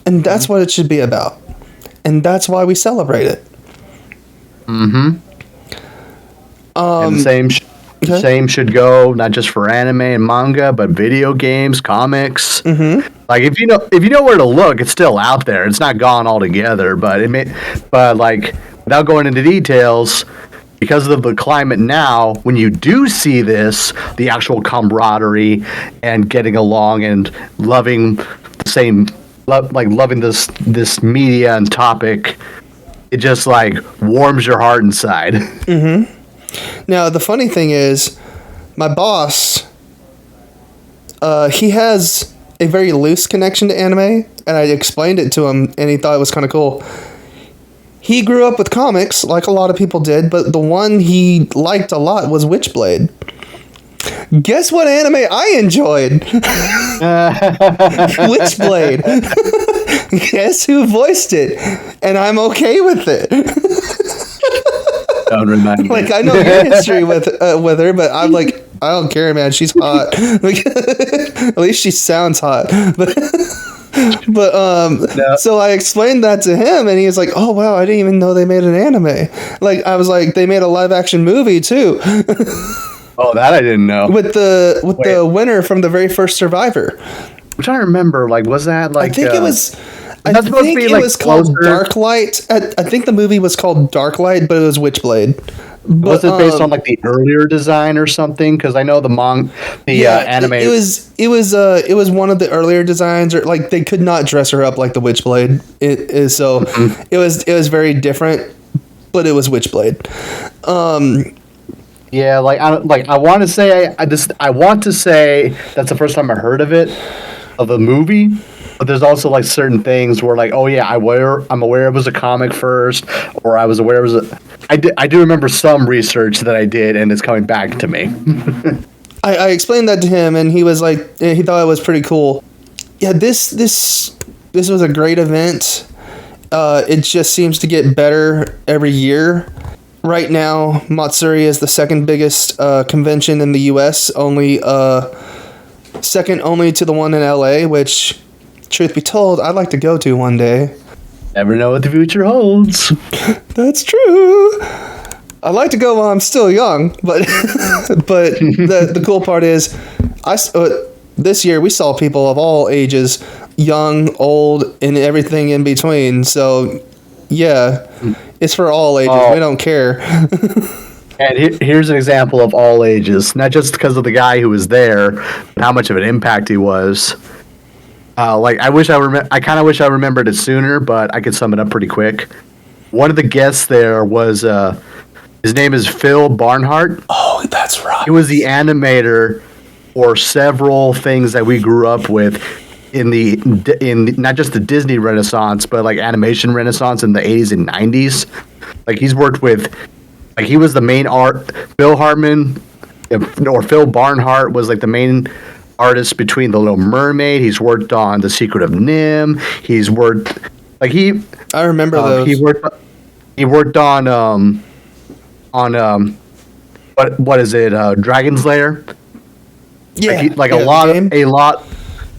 And that's what it should be about. And that's why we celebrate it. Mm-hmm. And the same should go not just for anime and manga, but video games, comics. Mm-hmm. Like if you know where to look, it's still out there. It's not gone altogether, but without going into details, because of the climate now, when you do see this, the actual camaraderie and getting along and loving the loving this media and topic. It just like warms your heart inside. Now, the funny thing is, my boss, he has a very loose connection to anime, and I explained it to him, and he thought it was kind of cool. He grew up with comics, like a lot of people did, but the one he liked a lot was Witchblade. Guess what anime I enjoyed? Witchblade. Guess who voiced it? And I'm okay with it. Don't remind me. Like, I know your history with her, but I'm like, I don't care, man. She's hot. Like, at least she sounds hot. But No. so I explained that to him, and he was like, "Oh wow, I didn't even know they made an anime." Like, I was like, they made a live action movie too. Oh, that I didn't know. with the winner from the very first Survivor. I'm trying to remember. Like, was that like? I think it was. I that's supposed to think be, it like, was called closer. Darklight. I think the movie was called Darklight, but it was Witchblade. Was it based on like the earlier design or something? Because I know the anime. It was one of the earlier designs, or like they could not dress her up like the Witchblade. It is so it was very different, but it was Witchblade. Yeah, I want to say I want to say that's the first time I heard of the movie. But there's also like certain things where like, oh yeah, I'm aware it was a comic first, or I was aware it was I do remember some research that I did, and it's coming back to me. I explained that to him, and he was like, he thought it was pretty cool. Yeah, this was a great event. It just seems to get better every year. Right now, Matsuri is the second biggest convention in the U.S., second only to the one in L.A., which, truth be told, I'd like to go to one day. Never know what the future holds. That's true. I'd like to go while I'm still young, but the cool part is, this year we saw people of all ages, young, old, and everything in between. So, yeah, it's for all ages. We don't care. And here's an example of all ages, not just because of the guy who was there, but how much of an impact he was. I kind of wish I remembered it sooner, but I could sum it up pretty quick. One of the guests there was, his name is Phil Barnhart. Oh, that's right. He was the animator for several things that we grew up with in not just the Disney Renaissance, but like animation Renaissance in the 80s and 90s. Like he's worked with, like he was the main Phil Barnhart was like the main artist between The Little Mermaid. He's worked on The Secret of Nim. He's worked I remember those. He worked on what is it? Dragon's Lair. Yeah, a lot.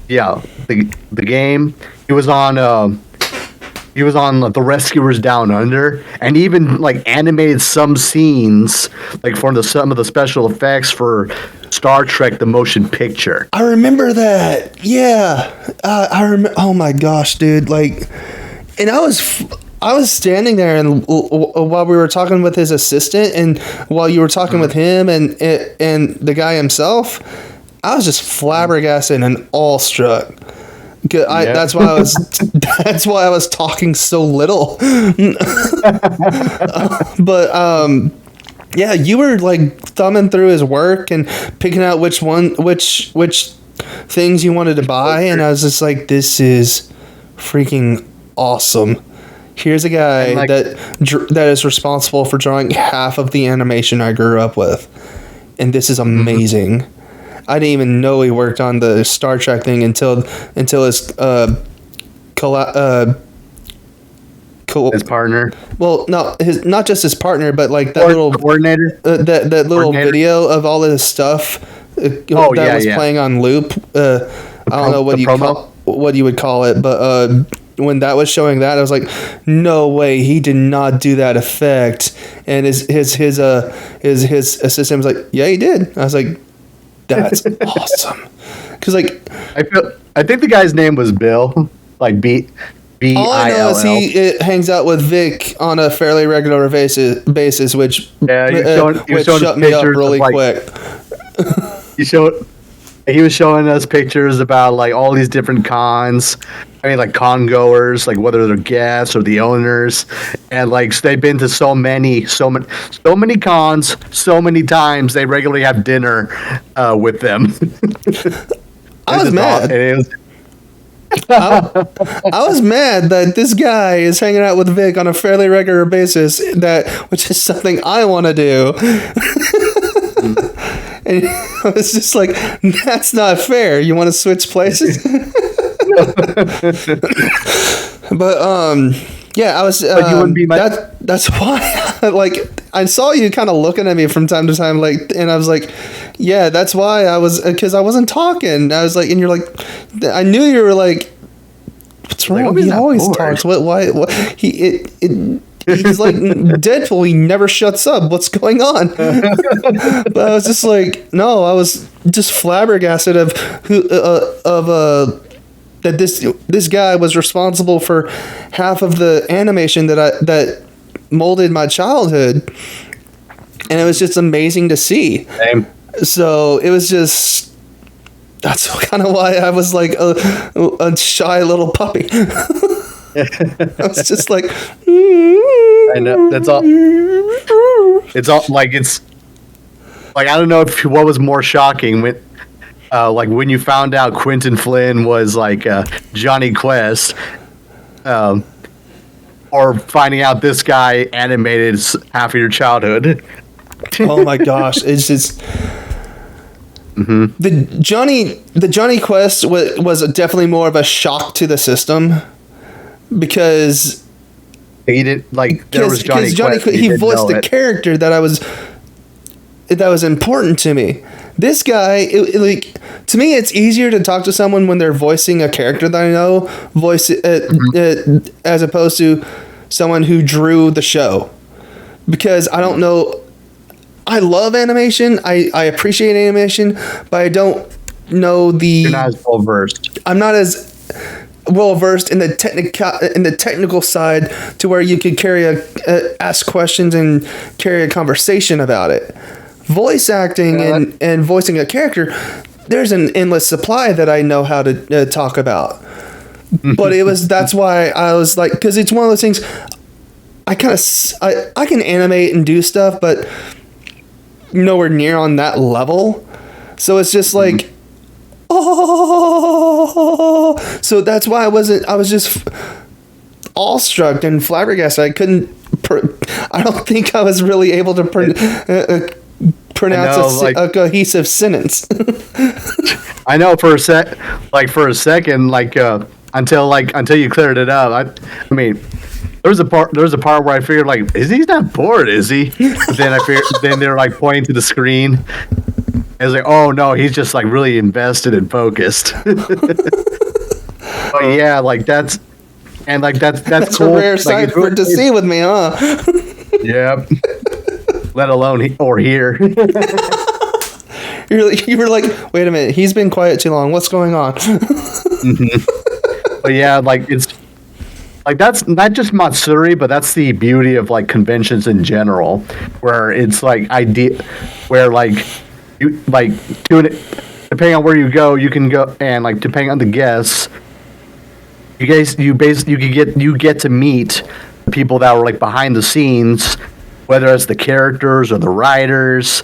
Yeah, the game. He was on The Rescuers Down Under, and even like animated some scenes like for some of the special effects for Star Trek: The Motion Picture. I remember that. Yeah, I remember. Oh my gosh, dude! Like, and I was standing there, and while we were talking with his assistant, and while you were talking with him and the guy himself, I was just flabbergasted and awestruck. That's why I was talking so little. But yeah, you were like thumbing through his work and picking out which things you wanted to buy, and I was just like, this is freaking awesome. Here's a guy that is responsible for drawing half of the animation I grew up with, and this is amazing. I didn't even know he worked on the Star Trek thing until his his partner. Well, no, not just his partner, but like that little coordinator. That little video of all of his stuff that was playing on loop. I don't know what you would call it, but when that was showing that, I was like, no way, he did not do that effect. And his assistant was like, yeah, he did. I was like, that's awesome. Because like, I think the guy's name was Bill, like B. All I know is he hangs out with Vic on a fairly regular basis, which shut me up really quick. He was showing us pictures about like all these different cons. I mean, like con goers, like whether they're guests or the owners, and like they've been to so many cons, so many times. They regularly have dinner with them. I was mad. I was mad that this guy is hanging out with Vic on a fairly regular basis, which is something I want to do. And I was just like, that's not fair. You want to switch places? But yeah, I was. But you wouldn't be that's why. Like, I saw you kind of looking at me from time to time, like, and I was like, yeah, that's why I was, because I wasn't talking. I was like, and you're like, I knew you were like, what's wrong? Like, he always talks. What? Why? What? He's like Deadpool. He never shuts up. What's going on? But I was just like, no, I was just flabbergasted of that this guy was responsible for half of the animation that molded my childhood, and it was just amazing to see. Same. So it was just, that's kind of why I was like a shy little puppy. I was just like, I know, that's all. It's all like, it's like, I don't know what was more shocking when, like when you found out Quentin Flynn was like Johnny Quest, or finding out this guy animated half of your childhood. Oh my gosh, it's just. Mm-hmm. The Johnny Quest was definitely more of a shock to the system, because he did, like, there was Johnny Quest. He voiced the character that was important to me. This guy, like, to me, it's easier to talk to someone when they're voicing a character that I know, as opposed to someone who drew the show, because I don't know. I love animation. I appreciate animation, but I don't know the. You're not as well versed. I'm not as well versed in the technical side to where you could ask questions and carry a conversation about it. Voice acting and voicing a character, there's an endless supply that I know how to talk about. But that's why I was like, because it's one of those things. I can animate and do stuff, but nowhere near on that level. So it's just like, oh. So that's why I was just awestruck and flabbergasted. I don't think I was really able to pronounce a cohesive sentence. I know for a second, until you cleared it up. I mean, there was a part where I figured, like, he's not bored, is he? But then then they're like pointing to the screen. I was like, oh no, he's just like really invested and focused. But yeah, like that's cool. A rare sight to see with me, huh? Yep. Let alone here. You were like, wait a minute, he's been quiet too long. What's going on? But yeah, like, it's like, that's not just Matsuri, but that's the beauty of like conventions in general, where it's like where like you like doing it, depending on where you go, you can go, and like depending on the guests, you get to meet people that were like behind the scenes, whether it's the characters or the writers,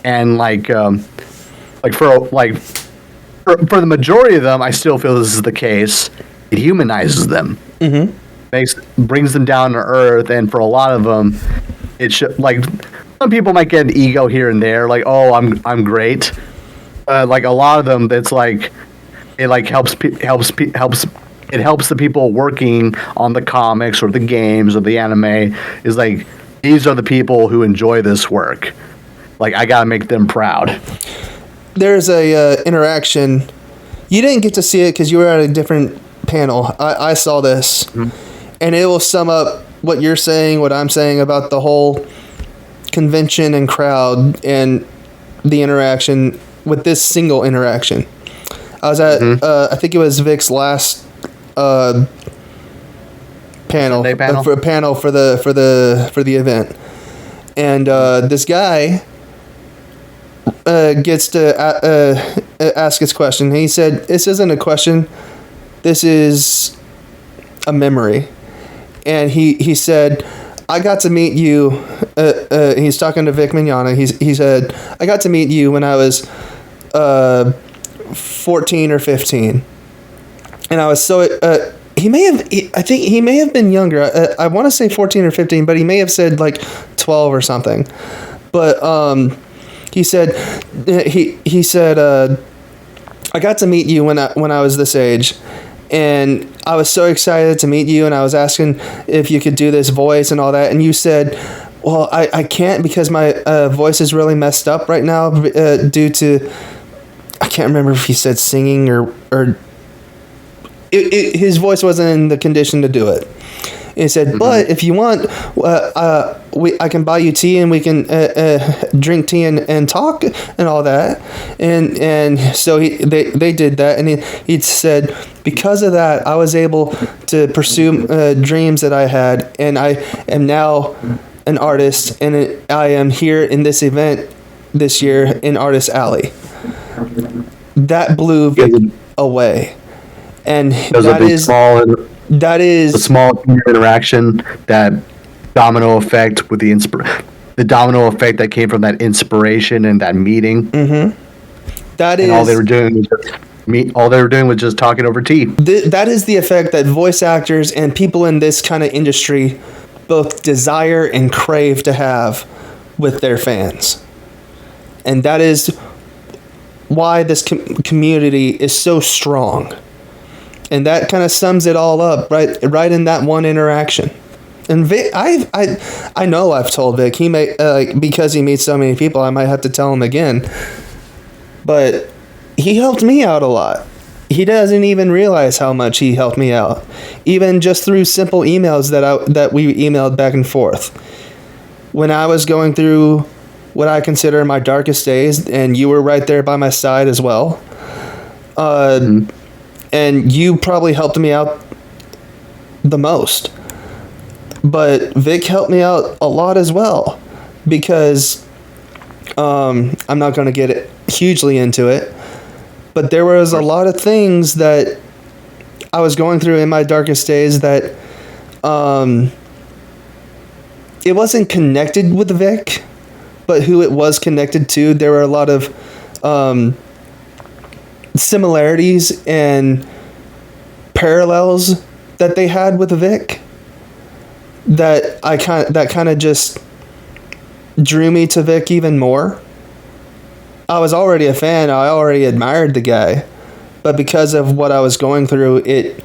and like for the majority of them, I still feel this is the case. It humanizes them, brings them down to earth, and for a lot of them, it should, like, some people might get an ego here and there, like, oh, I'm great. Like a lot of them, it's like it like helps the people working on the comics or the games or the anime, is like, these are the people who enjoy this work. Like, I gotta make them proud. There's a interaction. You didn't get to see it because you were at a different panel. I saw this, and it will sum up what you're saying, what I'm saying about the whole convention and crowd and the interaction with this single interaction. I was at I think it was Vic's last panel for the event, and this guy gets to ask his question. He said, "This isn't a question. this is a memory. And he said, I got to meet you. He's talking to Vic Mignogna. He said, I got to meet you when I was 14 or 15. And I was so... I think he may have been younger. I want to say 14 or 15, but he may have said like 12 or something. But he said, I got to meet you when I was this age. And I was so excited to meet you, and I was asking if you could do this voice and all that. And you said, well, I can't because my voice is really messed up right now due to, I can't remember if he said singing or his voice wasn't in the condition to do it. And he said, but if you want, I can buy you tea and we can drink tea and talk and all that. And so they did that. And he said, because of that, I was able to pursue dreams that I had. And I am now an artist. And I am here in this event this year in Artist Alley. That blew away. And that is a small interaction, that domino effect with the domino effect that came from that inspiration and that meeting. All they were doing was just talking over tea. That is the effect that voice actors and people in this kind of industry both desire and crave to have with their fans. And that is why this community is so strong. And that kind of sums it all up right in that one interaction. And Vic, I know I've told Vic, he may because he meets so many people, I might have to tell him again. But he helped me out a lot. He doesn't even realize how much he helped me out, even just through simple emails that we emailed back and forth. When I was going through what I consider my darkest days, and you were right there by my side as well. And you probably helped me out the most. But Vic helped me out a lot as well. Because I'm not going to get hugely into it. But there was a lot of things that I was going through in my darkest days that it wasn't connected with Vic. But who it was connected to, there were a lot of similarities and parallels that they had with Vic that kind of just drew me to Vic even more. I was already a fan. I already admired the guy, but because of what I was going through, it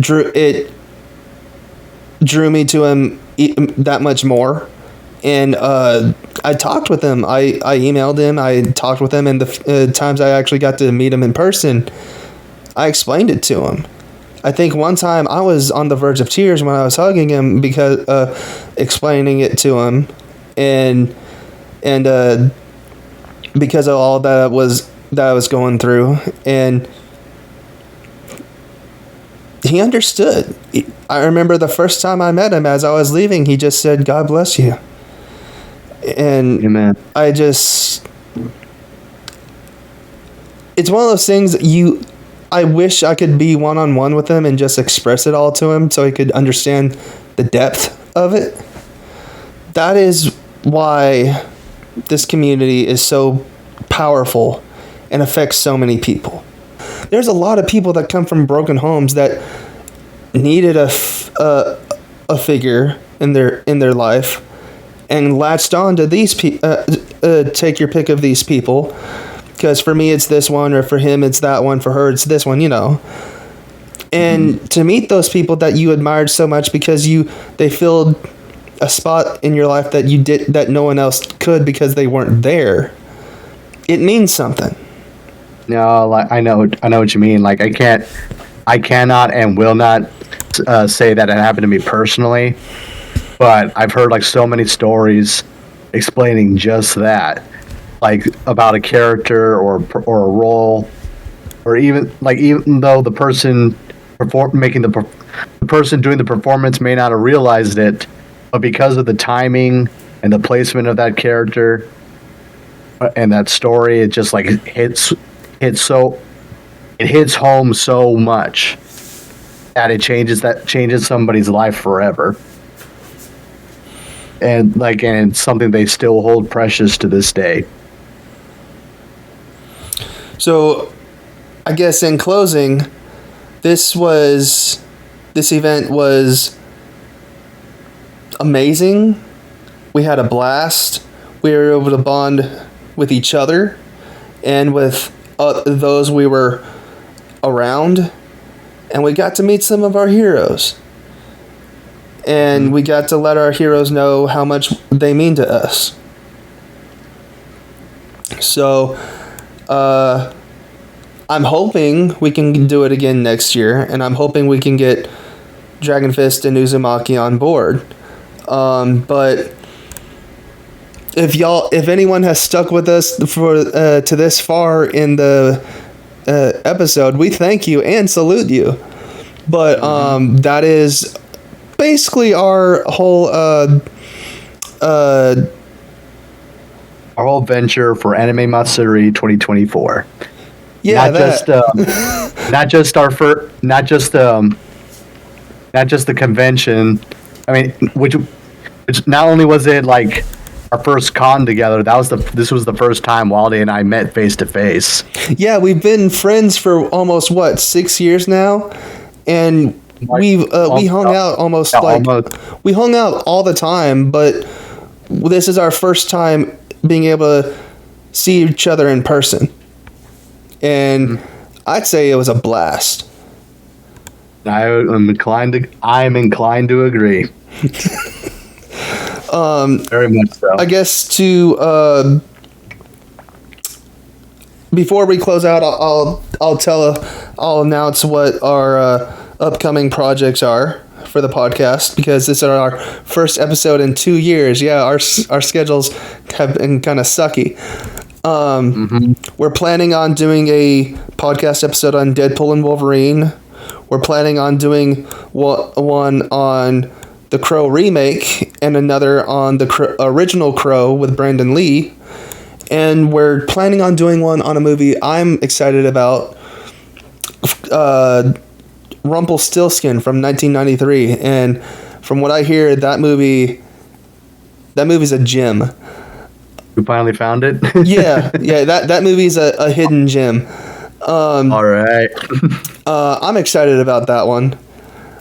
drew me to him that much more. And I talked with him. I emailed him. I talked with him. And the times I actually got to meet him in person, I explained it to him. I think one time I was on the verge of tears when I was hugging him because explaining it to him, and because of all that I was going through, and he understood. I remember the first time I met him, as I was leaving, he just said, "God bless you." And Amen. it's one of those things I wish I could be one-on-one with him and just express it all to him so he could understand the depth of it. That is why this community is so powerful and affects so many people. There's a lot of people that come from broken homes that needed a figure in their life, and latched on to these people. Take your pick of these people, because for me it's this one, or for him it's that one, for her it's this one, And to meet those people that you admired so much because they filled a spot in your life that no one else could because they weren't there. It means something. No, I know what you mean. Like I cannot and will not say that it happened to me personally. But I've heard like so many stories explaining just that, like about a character or a role, or even though the person the person doing the performance may not have realized it, but because of the timing and the placement of that character and that story, it just like hits so it hits home so much that it changes somebody's life forever. And it's something they still hold precious to this day. So, I guess in closing, this event was amazing. We had a blast. We were able to bond with each other and with those we were around, and we got to meet some of our heroes. And we got to let our heroes know how much they mean to us. So, I'm hoping we can do it again next year, and I'm hoping we can get Dragon Fist and Uzumaki on board. But if anyone has stuck with us to this far in the episode, we thank you and salute you. But that is basically our whole venture for Anime Matsuri 2024. Yeah, not just the convention. I mean, which not only was it like our first con together, this was the first time Waldy and I met face to face. Yeah, we've been friends for almost 6 years now, and we hung out we hung out all the time, but this is our first time being able to see each other in person, and I'd say it was a blast. I'm inclined to agree. Very much so. I guess before we close out, I'll announce what our upcoming projects are for the podcast, because this is our first episode in 2 years. Yeah, our schedules have been kind of sucky. We're planning on doing a podcast episode on Deadpool and Wolverine. We're planning on doing one on the Crow remake and another on the original Crow with Brandon Lee. And we're planning on doing one on a movie I'm excited about, Rumpelstiltskin from 1993. And from what I hear, that movie's a gem. We finally found it? yeah, that movie's a hidden gem. All right. I'm excited about that one.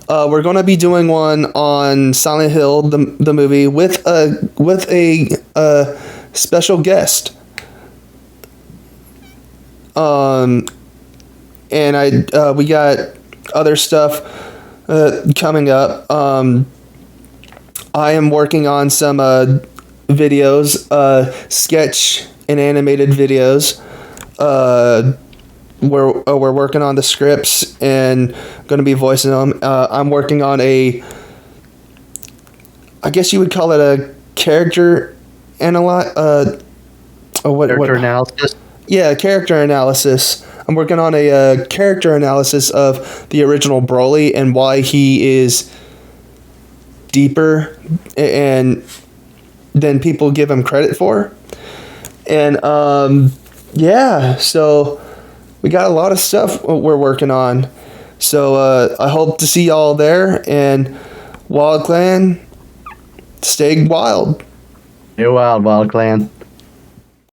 We're gonna be doing one on Silent Hill, the movie, with a special guest. And we got other stuff coming up. I am working on some videos, sketch and animated videos. We're working on the scripts and going to be voicing them. I'm working on I guess you would call it a character analysis. Yeah, character analysis. I'm working on a character analysis of the original Broly and why he is deeper and than people give him credit for. And yeah, so we got a lot of stuff we're working on. So I hope to see y'all there. And Wild Clan, stay wild. You're wild, Wild Clan.